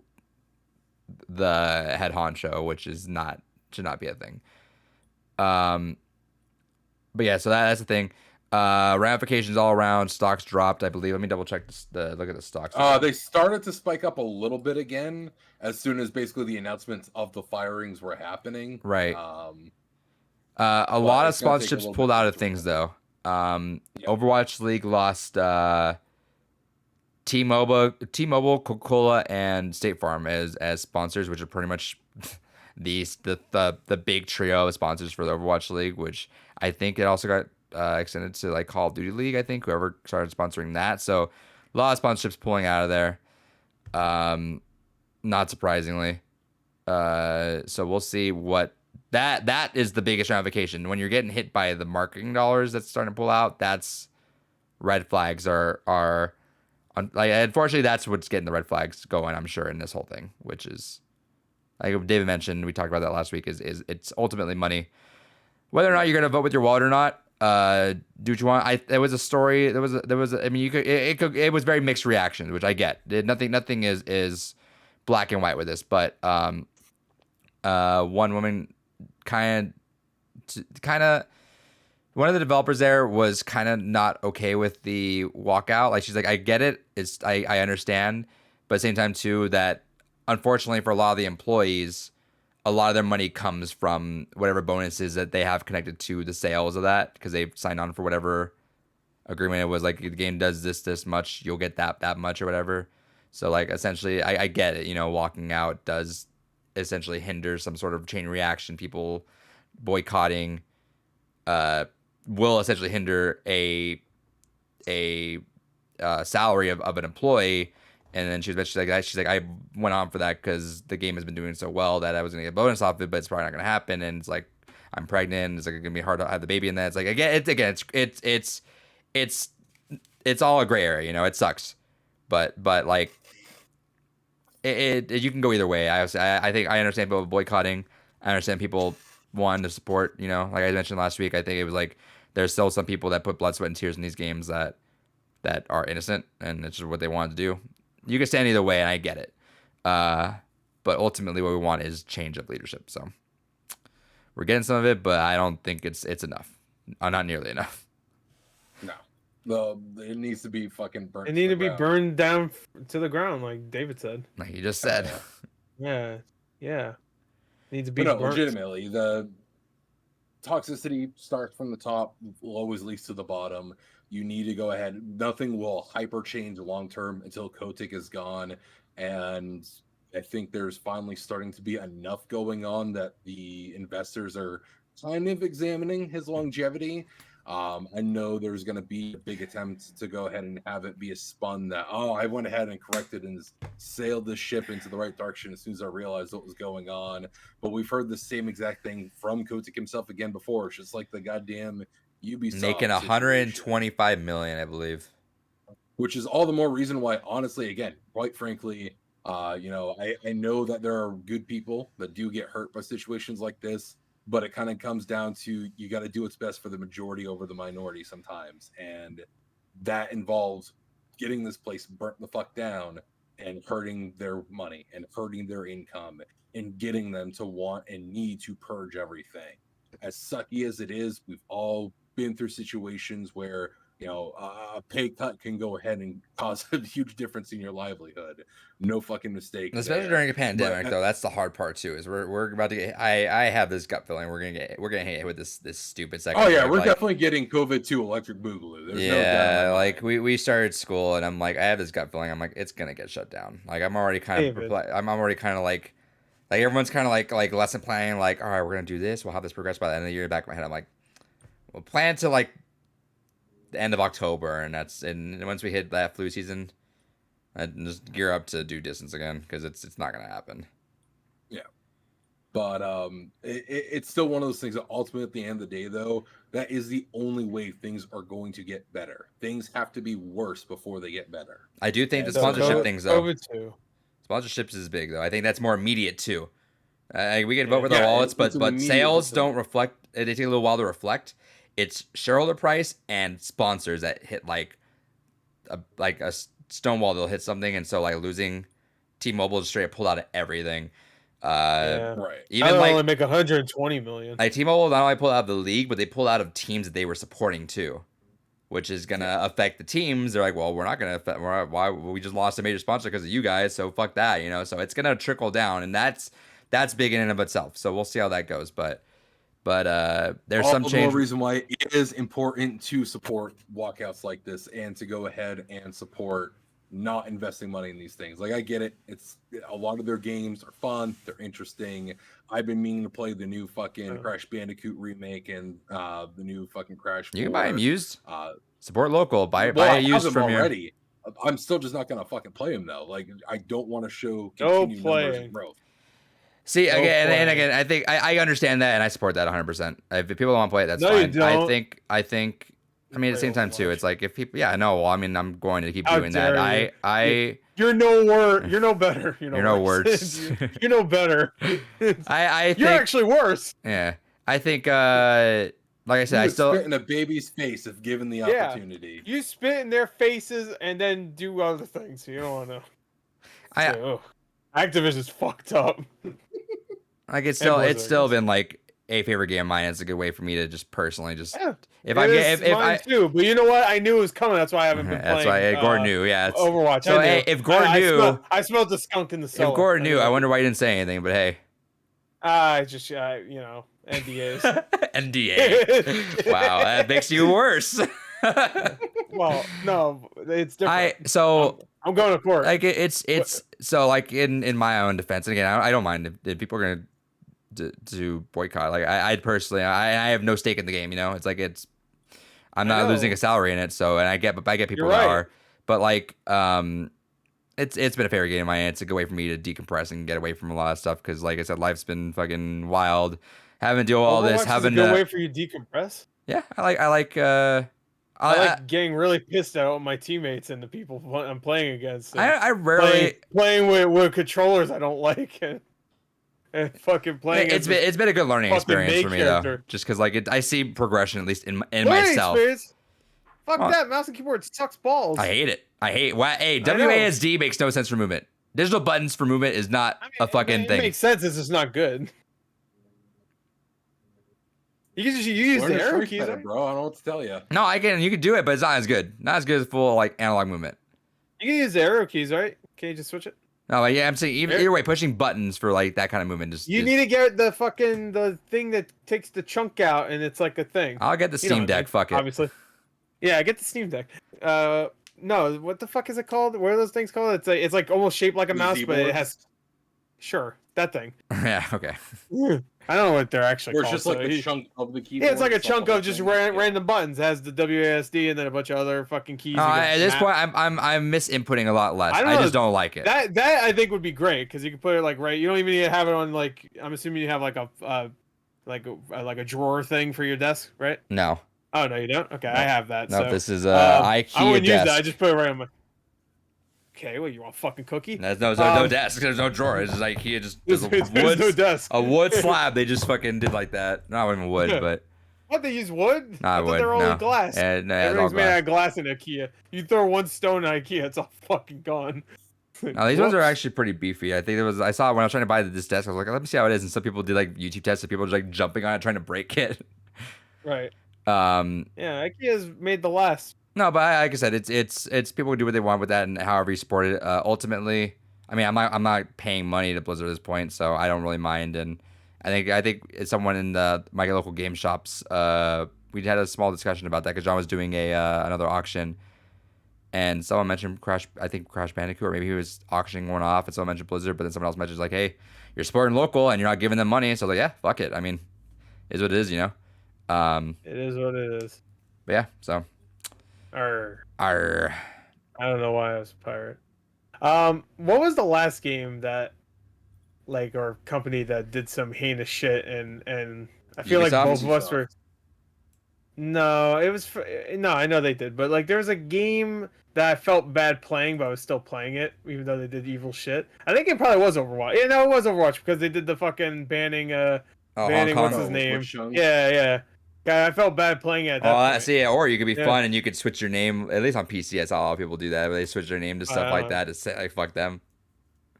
the head honcho, which is should not be a thing. But yeah, so that's the thing. Ramifications all around. Stocks dropped, I believe. Let me double check look at the stocks. They started to spike up a little bit again as soon as basically the announcements of the firings were happening. Right. A lot of sponsorships pulled out of things though. Yep. Overwatch League lost T-Mobile, Coca-Cola, and State Farm as sponsors, which are pretty much the big trio of sponsors for the Overwatch League, which I think it also got extended to like Call of Duty League. I think whoever started sponsoring that. So a lot of sponsorships pulling out of there. Not surprisingly. So we'll see what that is the biggest ramification. When you're getting hit by the marketing dollars that's starting to pull out, that's red flags are like, unfortunately that's what's getting the red flags going, I'm sure, in this whole thing, which is like David mentioned, we talked about that last week, is it's ultimately money. Whether or not you're going to vote with your wallet or not, do what you want. There was a story. There was. I mean, it was very mixed reactions, which I get. Nothing is black and white with this, but one woman kind of one of the developers there was kind of not okay with the walkout. Like, she's like, I get it. I understand, but at the same time too, that unfortunately for a lot of the employees, a lot of their money comes from whatever bonuses that they have connected to the sales of that, because they've signed on for whatever agreement it was. Like, the game does this much, you'll get that much or whatever. So like, essentially, I get it. You know, walking out does essentially hinder some sort of chain reaction. People boycotting will essentially hinder a salary of an employee. And then she's like, I went on for that because the game has been doing so well that I was gonna get a bonus off it, but it's probably not gonna happen. And it's like, I'm pregnant. It's like gonna be hard to have the baby in that. It's like, it's all a gray area, you know. It sucks, but like, it you can go either way. I think I understand people boycotting. I understand people wanting to support. You know, like I mentioned last week, I think it was like there's still some people that put blood, sweat, and tears in these games that are innocent, and it's just what they wanted to do. You can stand either way, and I get it. But ultimately, what we want is change of leadership. So we're getting some of it, but I don't think it's enough. Not nearly enough. No, it needs to be fucking burnt. It needs to be burned down to the ground, like David said. Like you just said. Yeah. It needs to be. But no, legitimately, the toxicity starts from the top, always leads to the bottom. You need to go ahead. Nothing will hyper change long term until Kotick is gone, and I think there's finally starting to be enough going on that the investors are kind of examining his longevity. I know there's going to be a big attempt to go ahead and have it be a spun that, I went ahead and corrected and sailed the ship into the right direction as soon as I realized what was going on. But we've heard the same exact thing from Kotick himself again before. It's just like the goddamn Ubisoft making 125 million, I believe. Which is all the more reason why, honestly, again, quite frankly, I know that there are good people that do get hurt by situations like this. But it kind of comes down to, you got to do what's best for the majority over the minority sometimes. And that involves getting this place burnt the fuck down and hurting their money and hurting their income and getting them to want and need to purge everything. As sucky as it is, we've all been through situations where, a pay cut can go ahead and cause a huge difference in your livelihood. No fucking mistake. Especially during a pandemic, though. That's the hard part too. Is we're about to get. I have this gut feeling we're gonna hit with this stupid second. Oh yeah, we're definitely getting COVID-2 electric boogaloo. There's no doubt. Like we started school, and I'm like, I have this gut feeling. I'm like, it's gonna get shut down. Like I'm already kind of like everyone's kind of like lesson planning. Like, all right, we're gonna do this. We'll have this progress by the end of the year. Back of my head, I'm like, we'll plan to like the end of October, and once we hit that flu season, I just gear up to do distance again, because it's not gonna happen. Yeah, But it's still one of those things that ultimately, at the end of the day, though, that is the only way things are going to get better. Things have to be worse before they get better. I do think the sponsorship things, though. COVID-2. Sponsorships is big, though. I think that's more immediate, too. We can vote with our wallets, but sales don't reflect. They take a little while to reflect. It's shareholder price and sponsors that hit like a stonewall. They'll hit something, and so like losing T-Mobile just straight up pulled out of everything. Right. Even only make 120 million. Like T-Mobile not only pulled out of the league, but they pulled out of teams that they were supporting too, which is gonna affect the teams. They're like, well, we're not gonna affect. Why we just lost a major sponsor because of you guys? So fuck that, you know. So it's gonna trickle down, and that's big in and of itself. So we'll see how that goes, but there's some change. More reason why it is important to support walkouts like this and to go ahead and support not investing money in these things. Like, I get it. It's a lot of their games are fun. They're interesting. I've been meaning to play the new fucking Crash Bandicoot remake and the new fucking Crash. You can buy them used. Support local. Buy a used from already. I'm still just not gonna fucking play them though. Like, I don't want to show continued numbers of growth. See, again, I think I understand that and I support that 100%. If people don't want to play it, that's fine. You don't. I think I mean, at the same time too, it's like if people, yeah, no, well, I mean, I'm going to keep doing that. You're no worse. You're no better. You're no worse. You're no better. I think you're actually worse. Yeah, I think, like I said, I still spit in a baby's face if given the opportunity. You spit in their faces and then do other things. You don't want to. Activision's fucked up. Like it's still been like a favorite game of mine. It's a good way for me to just personally just if I too. But you know what? I knew it was coming. That's why I haven't been playing. That's why Gordon knew. Yeah. Overwatch. So if Gordon knew, I smelled the skunk in the cellar. If Gordon knew, I wonder why he didn't say anything. But hey, just NDAs. NDA. Wow, that makes you worse. Well, no, it's different. I'm going to court. Like it's so like in my own defense, and again, I don't mind if people are gonna to boycott. Like I personally, I have no stake in the game. You know, it's like I'm not losing a salary in it. So, and I get people that are, but like it's been a favorite game of mine. It's a good way for me to decompress and get away from a lot of stuff because, like I said, life's been fucking wild. Having to deal with all this, having a good way for you to decompress. Yeah, I like getting really pissed out at my teammates and the people I'm playing against. I rarely playing with controllers I don't like and fucking playing. It's been a good learning experience for me though, just because like I see progression at least in myself. Fuck that mouse and keyboard sucks balls. I hate it. Hey, WASD makes no sense for movement. Digital buttons for movement is not a fucking thing. It makes sense. It's just not good. You can just use the arrow keys, bro. I don't know what to tell you. No, you can do it, but it's not as good. Not as good as full like analog movement. You can use the arrow keys, right? Can you just switch it? No, but yeah, I'm saying either way, pushing buttons for like that kind of movement just. You need to get the thing that takes the chunk out, and it's like a thing. I'll get the Steam Deck. Fuck it. Obviously. Yeah, get the Steam Deck. No, what the fuck is it called? What are those things called? It's like almost shaped like a mouse, but it has. Sure, that thing. Yeah. Okay. I don't know what they're actually called. Or it's just like a chunk of the keyboard. Yeah, it's like a chunk of just random buttons. It has the WASD and then a bunch of other fucking keys. At this point, I'm misinputting a lot less. I just don't like it. That I think would be great because you can put it like right. You don't even need to have it on like. I'm assuming you have like a drawer thing for your desk, right? No. Oh no, you don't. Okay, no. I have that. No, so, this is IKEA I wouldn't desk. use that. I just put it right on my. Okay, well, you want a fucking cookie? There's no desk. There's no drawer. It's just IKEA. There's no desk. A wood slab. They just fucking did like that. Not even wood, but. What, they use wood? Not wood. They're only glass. Everything's made out of glass in IKEA. You throw one stone in IKEA, it's all fucking gone. No, these ones are actually pretty beefy. I think I saw when I was trying to buy this desk. I was like, let me see how it is. And some people did like YouTube tests of people just like jumping on it, trying to break it. Right. Yeah, IKEA's made the last. No, but like I said, it's people can do what they want with that and however you support it. Ultimately, I mean, I'm not paying money to Blizzard at this point, so I don't really mind. And I think it's someone in my local game shops. We had a small discussion about that because John was doing another auction, and someone mentioned Crash Bandicoot, or maybe he was auctioning one off, and someone mentioned Blizzard, but then someone else mentioned like, hey, you're supporting local and you're not giving them money, so I was like, yeah, fuck it. I mean, it is what it is, you know. It is what it is. But yeah, so. Arr. I don't know why I was a pirate. What was the last game that or company that did some heinous shit, and I feel like both of us were. No, it was no, I know they did, but like there was a game that I felt bad playing, but I was still playing it, even though they did evil shit. I think it probably was Overwatch. Yeah, no, it was Overwatch because they did the fucking banning what's his name? Yeah. I felt bad playing it at that point. See, or you could be fun and you could switch your name. At least on PC, I saw a lot of people do that. Where they switch their name to stuff like that to say like fuck them.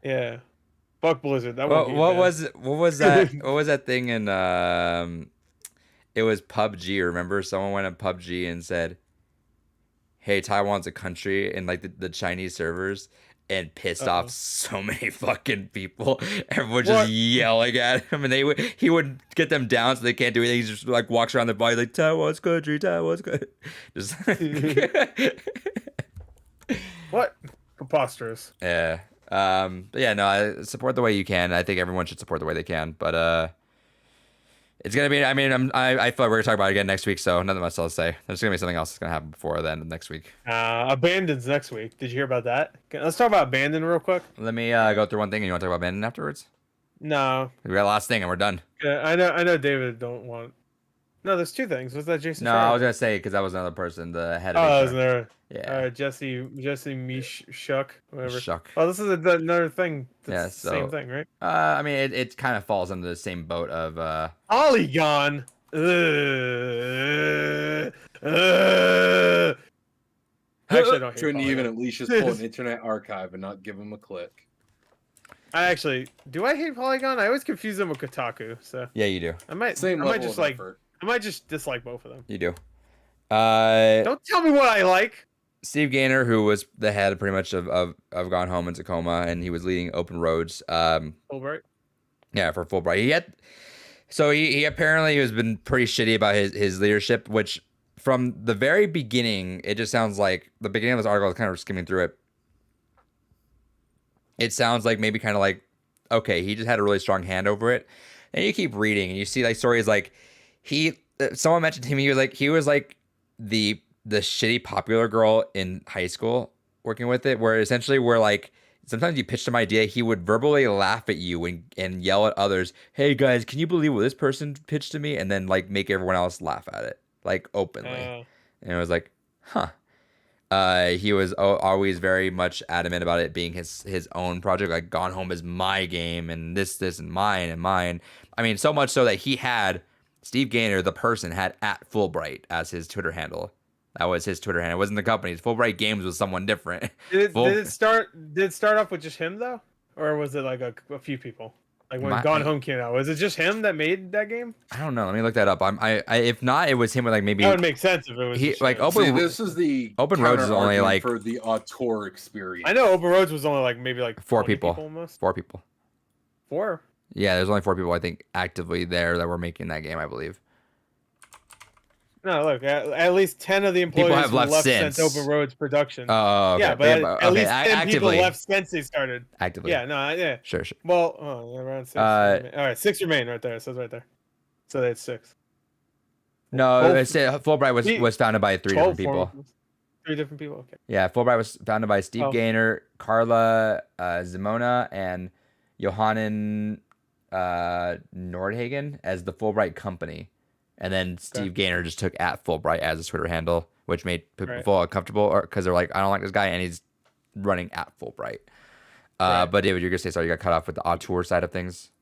Yeah, fuck Blizzard. That what was that? What was that thing in it was PUBG. Remember, someone went on PUBG and said, "Hey, Taiwan's a country," in like the Chinese servers, and pissed off so many fucking people. Everyone just yelling at him, and he would get them down so they can't do anything. He just like walks around the body like Taiwan's country, Taiwan's country. Just what preposterous. Yeah. But yeah, no, I support the way you can. I think everyone should support the way they can. But it's gonna be. I mean, I feel like we're gonna talk about it again next week, so nothing much else to say. There's gonna be something else that's gonna happen before then next week. Abandon's next week. Did you hear about that? Let's talk about Abandon real quick. Let me go through one thing, and you want to talk about Abandon afterwards? No. We got last thing, and we're done. Yeah, I know. David don't want. No, there's two things. Was that Jason? No, I was gonna say because that was another person, the head of. Oh, isn't there? Yeah. Jesse Shuck, whatever. Shuck. Oh, this is another thing. That's the same thing, right? I mean, it kind of falls under the same boat of Polygon. Actually, I don't. Shouldn't even at least just pull an Internet Archive and not give him a click. Do I hate Polygon? I always confuse them with Kotaku. So yeah, you do. I might just dislike both of them. You do. Don't tell me what I like. Steve Gaynor, who was the head pretty much of Gone Home in Tacoma, and he was leading Open Roads. Fullbright. Yeah, for Fullbright. He apparently has been pretty shitty about his leadership, which from the very beginning, it just sounds like the beginning of this article. I was kind of skimming through it. It sounds like maybe kind of like, okay, he just had a really strong hand over it. And you keep reading and you see like stories like someone mentioned to me, he was like the shitty popular girl in high school working with it, where essentially we're like, sometimes you pitched him an idea, he would verbally laugh at you and yell at others, "Hey guys, can you believe what this person pitched to me?" And then like make everyone else laugh at it, like openly. And it was like, huh. He was always very much adamant about it being his own project. Like Gone Home is my game, and this and mine. I mean, so much so that he had Steve Gaynor, the person, had @Fullbright as his Twitter handle. That was his Twitter handle. It wasn't the company's. Fullbright Games was someone different. Did it start off with just him though, or was it like a few people? Like when Gone Home came out, was it just him that made that game? I don't know. Let me look that up. If not, it was him with like maybe. That would make sense if it was. This is the Open Roads is only like for the auteur experience. I know Open Roads was only like maybe like 4 people almost. 4 people. 4. Yeah, there's only 4 people I think actively there that were making that game, I believe. No, look, at least 10 of the employees have left since Open Roads production. Oh, okay. Yeah, but at least 10 people left since they started. Actively. Yeah, no, yeah. Sure. Well, around 6. All right, 6 remain right there. It says right there. So that's 6. No, Fullbright was founded by 3 different people. 3 different people, okay. Yeah, Fullbright was founded by Steve Gaynor, Carla Zimona, and Johannen Nordhagen as the Fullbright company. And then Steve Gaynor just took @Fullbright as his Twitter handle, which made people feel uncomfortable because they're like, I don't like this guy, and he's running @Fullbright. But David, you're gonna say sorry. You got cut off with the auteur side of things.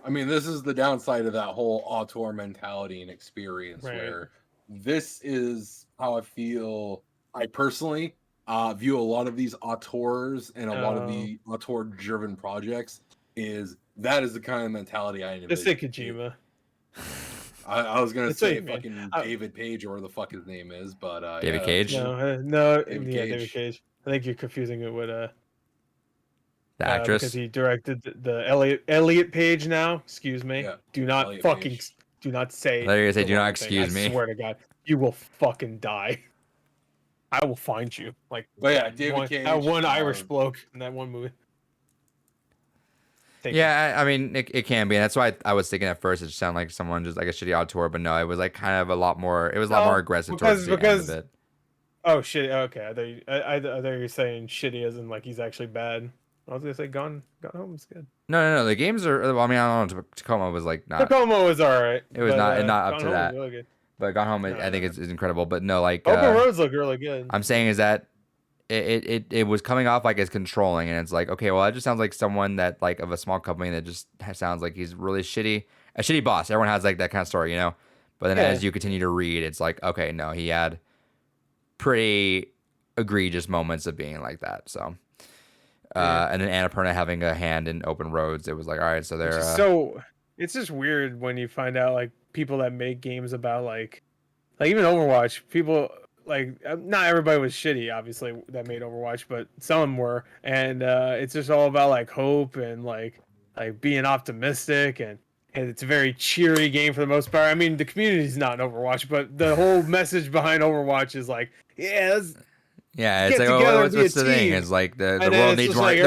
I mean, this is the downside of that whole auteur mentality and experience, where this is how I feel. I personally view a lot of these auteurs and a lot of the auteur-driven projects. That is the kind of mentality I envision. Just say Kojima. I was gonna say fucking David Page or the fuck his name is, but David Cage. No, David Cage. I think you're confusing it with the actress because he directed the Elliot Page now. Excuse me. Yeah, do not Elliot fucking Page. Do not say. I thought you were gonna say do not excuse me. I swear to God, you will fucking die. I will find you. Like, but yeah, David Cage. That one Irish bloke in that one movie. I mean, it can be, and that's why I was thinking at first it just sounded like someone just like a shitty auteur, but no, it was like kind of a lot more. It was a lot more aggressive towards the end of it. Oh shit! Okay, I thought you were saying shitty as in like he's actually bad. I was gonna say Gone Home is good. No. The games are. Well, I mean, I don't know. Tacoma was like not. Tacoma was alright. It was not up Gone to Home that. was really good. But Gone Home, I think is incredible. But no, like Open Roads look really good. I'm saying is that it was coming off like as controlling, and it's like, okay, well, that just sounds like someone that like of a small company that just sounds like he's really shitty, a shitty boss. Everyone has like that kind of story, you know. But then as you continue to read, it's like, okay, no, he had pretty egregious moments of being like that. So, and then Annapurna having a hand in Open Roads, it was like, all right, so they're so it's just weird when you find out like people that make games about like even Overwatch, people like not everybody was shitty, obviously, that made Overwatch, but some were, and it's just all about like hope and like being optimistic and it's a very cheery game for the most part. I mean, the community's not in Overwatch, but the whole message behind Overwatch is like, it's like, oh, what's the thing? It's like the world needs more. Like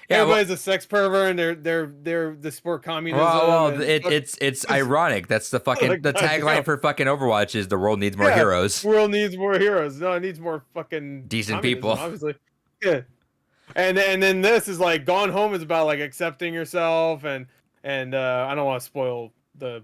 everybody's a sex pervert and they're the sport communism. Well, it's ironic. That's the fucking the tagline for fucking Overwatch is the world needs more heroes. The world needs more heroes. No, it needs more fucking decent people. Obviously, yeah. And then this is like Gone Home is about like accepting yourself and I don't want to spoil the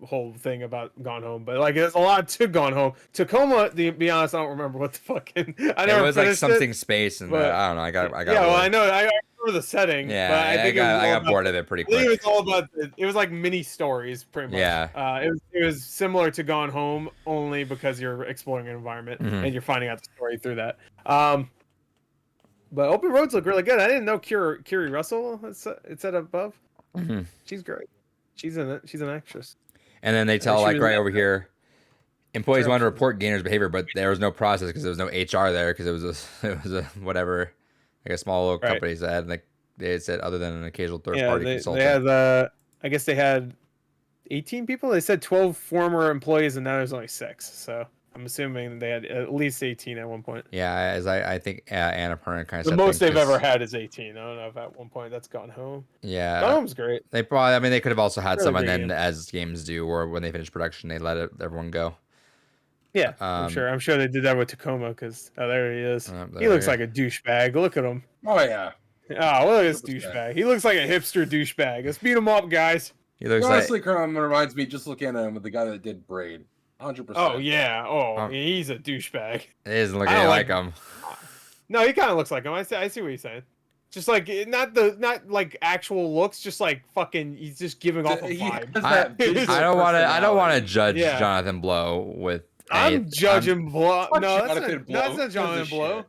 whole thing about Gone Home, but like there's a lot to Gone Home. Tacoma, to be honest, I don't remember what the fucking. It was like something space, and I don't know. I got. Yeah, well, I know. I remember the setting. Yeah, but I think I got bored of it pretty quick. I think it was all about. It was like mini stories, pretty much. Yeah. It was similar to Gone Home, only because you're exploring an environment and you're finding out the story through that. But Open Roads look really good. I didn't know Kiri Russell. It said above. Mm-hmm. She's great. She's in it. She's an actress. And then they tell like right over here, employees want to report Gaynor's behavior, but there was no process because there was no HR there because it was a whatever, like a small little company said, and they said other than an occasional third party consultant. They had I guess they had 18 people. They said 12 former employees, and now there's only 6. So I'm assuming they had at least 18 at one point. Yeah, as I think Annapurna kind of the most they've ever had is 18. I don't know if at one point that's Gone Home. Yeah, Gone Home's great. They probably, I mean, they could have also had some, and then as games do, or when they finish production, they let everyone go. Yeah, I'm sure they did that with Tacoma because there he is. He looks like a douchebag. Look at him. Oh yeah. Oh, look at this douchebag. He looks like a hipster douchebag. Let's beat him up, guys. He looks honestly, reminds me just looking at him with the guy that did Braid. 100%. Oh yeah. Oh, he's a douchebag. It isn't looking like him. No, he kind of looks like him. I see what he's saying. Just like not like actual looks, just like fucking. He's just giving off a vibe. I don't want to judge Jonathan Blow with. I'm judging Blow. No, that's not Jonathan Blow.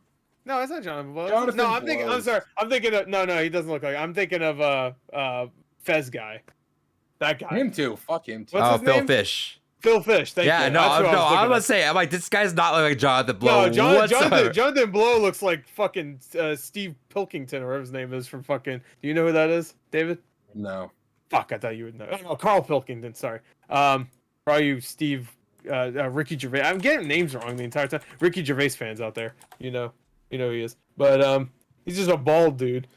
No, it's not Jonathan Blow. I'm sorry. I'm thinking of no. He doesn't look like. I'm thinking of Fez guy. That guy. Him too. Fuck him too. What's his name? Fish. Phil Fish. Thank you. I'm gonna say, I'm like, this guy's not like Jonathan Blow. No, Jonathan Blow looks like fucking Steve Pilkington or whatever his name is from fucking. Do you know who that is, David? No. Fuck, I thought you would know. Oh, no, Carl Pilkington. Sorry. For all you Steve, Ricky Gervais. I'm getting names wrong the entire time. Ricky Gervais fans out there, you know who he is. But he's just a bald dude,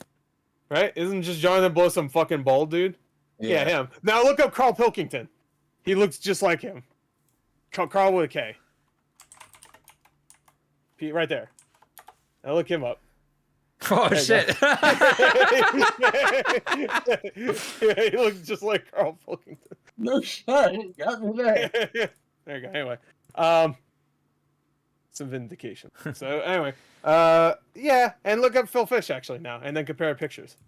right? Isn't just Jonathan Blow some fucking bald dude? Yeah, him. Now look up Carl Pilkington. He looks just like him. Carl with a K. Right there. Now look him up. Oh, shit. He looks just like Carl Pilkington. No shit. You got me there. There you go. Anyway. Some vindication. So, anyway. Yeah. And look up Phil Fish, actually, now. And then compare pictures.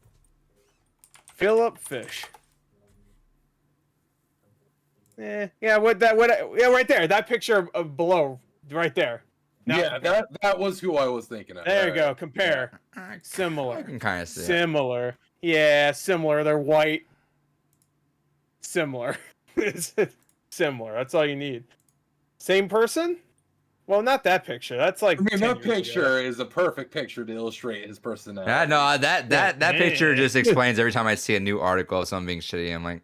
Philip Fish. Yeah, right there. That picture of below, right there. Now, that was who I was thinking of. There you go. Compare. Similar. I can kind of see similar. It. Yeah, similar. They're white. Similar. Similar. That's all you need. Same person? Well, not that picture. That's like. I mean, that picture is a perfect picture to illustrate his personality. Yeah, no, that picture just explains every time I see a new article of something being shitty. I'm like,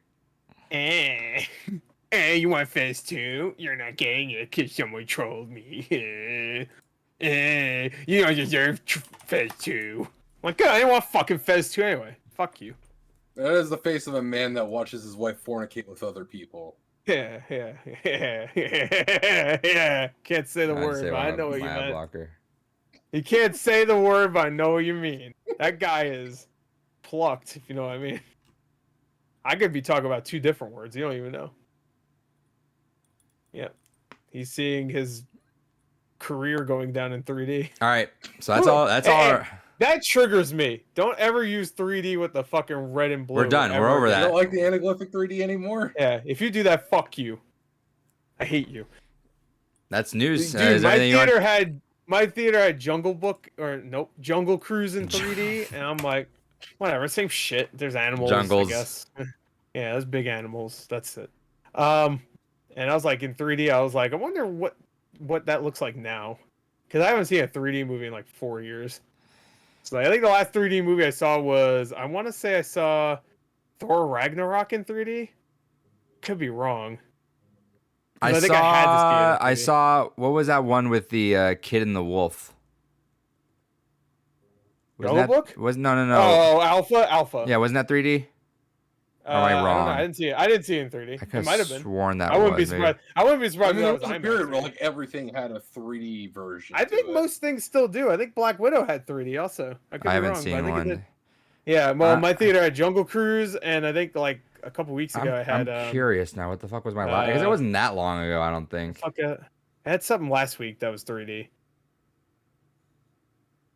Hey, you want Fez 2? You're not getting it because someone trolled me. You don't deserve Fez 2. Like, good, I didn't want fucking Fez 2 anyway. Fuck you. That is the face of a man that watches his wife fornicate with other people. Yeah. Can't say the word, but I know what you meant. Blocker. You can't say the word, but I know what you mean. That guy is plucked, if you know what I mean. I could be talking about two different words. You don't even know. Yep. He's seeing his career going down in 3D. All right. So that's all. That's all. Hey, that triggers me. Don't ever use 3D with the fucking red and blue. We're done. We're over that. I don't like the anaglyphic 3D anymore. Yeah. If you do that, fuck you. I hate you. That's news. Dude, my theater had Jungle Book Jungle Cruise in 3D, and I'm like, whatever, same shit. There's animals, Jungles. I guess. Yeah, there's big animals. That's it. And I was like in 3D. I was like, I wonder what that looks like now, because I haven't seen a 3D movie in like 4 years. So I think the last 3D movie I saw was, I want to say I saw Thor Ragnarok in 3D. Could be wrong. I saw what was that one with the kid and the wolf? Jungle Book? No. Oh, Alpha. Yeah, wasn't that 3D? Or am I wrong? I didn't see it. I didn't see it in 3D. I could have sworn that. I wouldn't be surprised. I wouldn't be surprised. I mean, there was a period where like everything had a 3D version. I think most things still do. I think Black Widow had 3D also. I haven't seen one. Yeah, well, my theater had Jungle Cruise, and I think like a couple weeks ago I'm curious now. What the fuck was my last? Because it wasn't that long ago. I don't think. I had something last week that was 3D.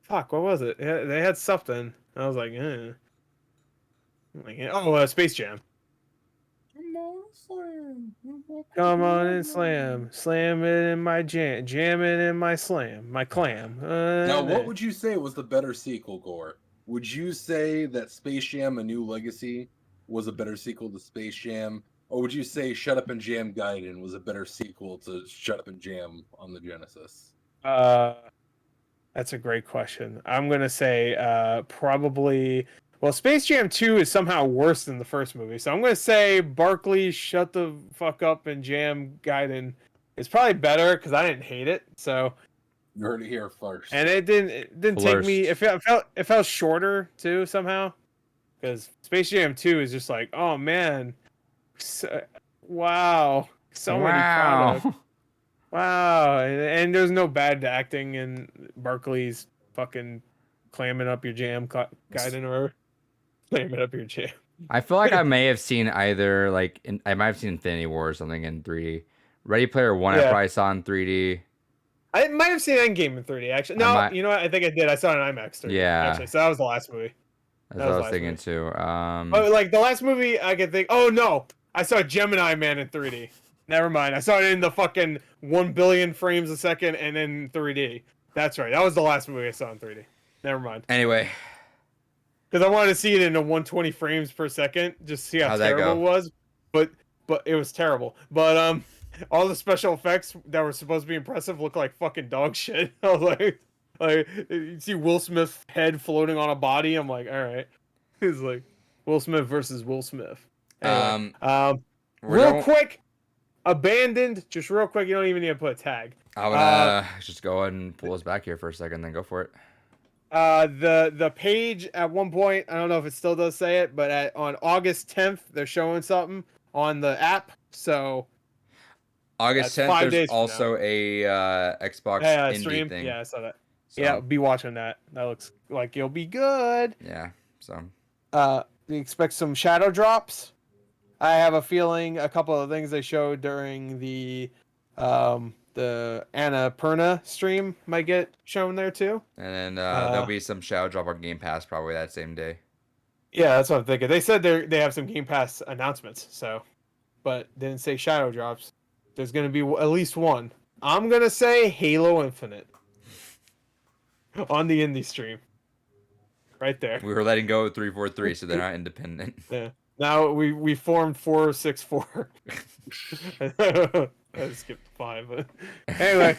Fuck, what was it? They had something. I was like, eh. Space Jam. Come on and slam it in my jam it in my clam. Now, what would you say was the better sequel, Gore? Would you say that Space Jam: A New Legacy was a better sequel to Space Jam, or would you say Shut Up and Jam Gaiden was a better sequel to Shut Up and Jam on the Genesis? That's a great question. I'm gonna say probably. Well, Space Jam 2 is somehow worse than the first movie, so I'm gonna say Barkley, Shut the Fuck Up, and Jam Gaiden is probably better because I didn't hate it. So you heard it here first. And it didn't take me. It felt shorter too somehow, because Space Jam 2 is just like, oh man, wow, so many products. Wow, and there's no bad acting in Barkley's fucking clamming up your jam Gaiden or clamming up your jam. I feel like I may have seen either I might have seen Infinity War or something in 3D. Ready Player One I probably saw in 3D. I might have seen Endgame in 3D actually. No, you know what? I think I did. I saw it in IMAX 3D. Yeah. Actually, so that was the last movie. That's what I was thinking too. Like the last movie I could think. Oh no, I saw Gemini Man in 3D. Never mind. I saw it in the fucking 1 billion frames a second and in 3D. That's right. That was the last movie I saw in 3D. Never mind. Anyway. Because I wanted to see it in a 120 frames per second, just to see how terrible it was. But it was terrible. But all the special effects that were supposed to be impressive look like fucking dog shit. I was like you see Will Smith's head floating on a body. I'm like, all right. It's like Will Smith versus Will Smith. Anyway, quick. Abandoned, just real quick, you don't even need to put a tag. I would just go ahead and pull us back here for a second, then go for it. The page at one point, I don't know if it still does say it, but on August 10th, they're showing something on the app. So August 10th, there's also a Xbox indie stream thing. Yeah, I saw that. So, yeah, be watching that. That looks like you'll be good. Yeah. So we expect some shadow drops. I have a feeling a couple of things they showed during the Annapurna stream might get shown there too. And then there'll be some shadow drop on Game Pass probably that same day. Yeah, that's what I'm thinking. They said they have some Game Pass announcements, but didn't say shadow drops. There's going to be at least one. I'm going to say Halo Infinite on the indie stream. Right there. We were letting go of 343, so they're not independent. Yeah. Now we formed 464. I skipped 5. But anyway,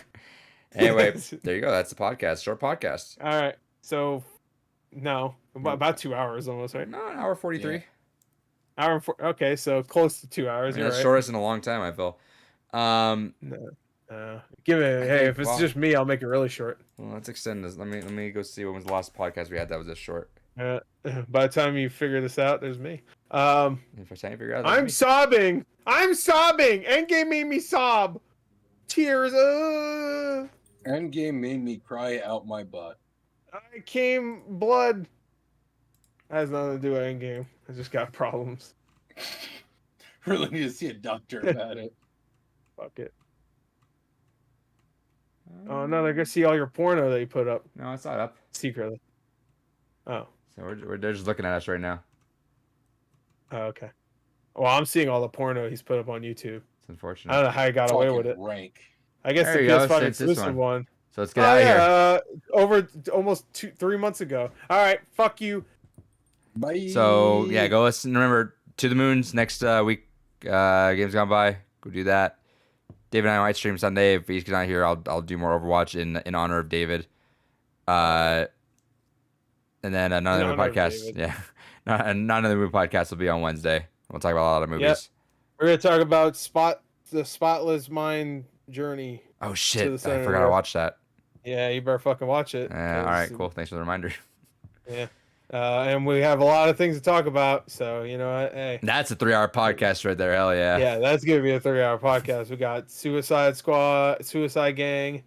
there you go. That's the podcast. Short podcast. All right. So, no, about 2 hours almost, right? No, an hour 43. Yeah. Hour and 4. Okay, so close to 2 hours. That's right. Shortest in a long time, I feel. Give it. Hey, if it's just me, I'll make it really short. Well, let's extend this. Let me go see when was the last podcast we had that was this short. By the time you figure this out, there's me. I'm sobbing. Endgame made me sob. Tears. Endgame made me cry out my butt. I came blood. Has nothing to do with Endgame. I just got problems. Really need to see a doctor about it. Fuck it. Oh no, they're gonna see all your porno that you put up No, it's not up. secretly. Oh. So they're just looking at us right now. Oh, okay. Well, I'm seeing all the porno he's put up on YouTube. It's unfortunate. I don't know how he got away with it. Rank. I guess There the you go, PS5 since this exclusive one. So let's get out of here. Over almost 3 months ago. All right, fuck you. Bye. So yeah, go listen. Remember, To the Moons next week. Games Gone By. Go do that. David and I might stream Sunday. If he's not here, I'll do more Overwatch in honor of David. And then none of the movie podcasts. Yeah, none of the movie podcasts will be on Wednesday. We'll talk about a lot of movies. Yep. We're gonna talk about the Spotless Mind journey. Oh shit! I forgot to watch that. Yeah, you better fucking watch it. All right, cool. Thanks for the reminder. Yeah. And we have a lot of things to talk about, so you know what? Hey. That's a 3-hour podcast right there. Hell yeah. Yeah, that's gonna be a 3-hour podcast. We got Suicide Squad, Suicide Gang,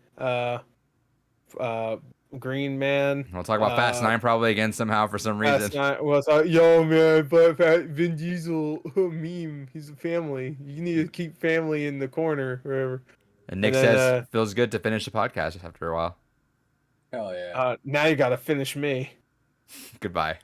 Green Man. We'll talk about Fast 9 probably again somehow for some reason. Yo man, but Vin Diesel meme. He's a family. You need to keep family in the corner, wherever. And Nick says feels good to finish the podcast after a while. Hell yeah. Now you gotta finish me. Goodbye.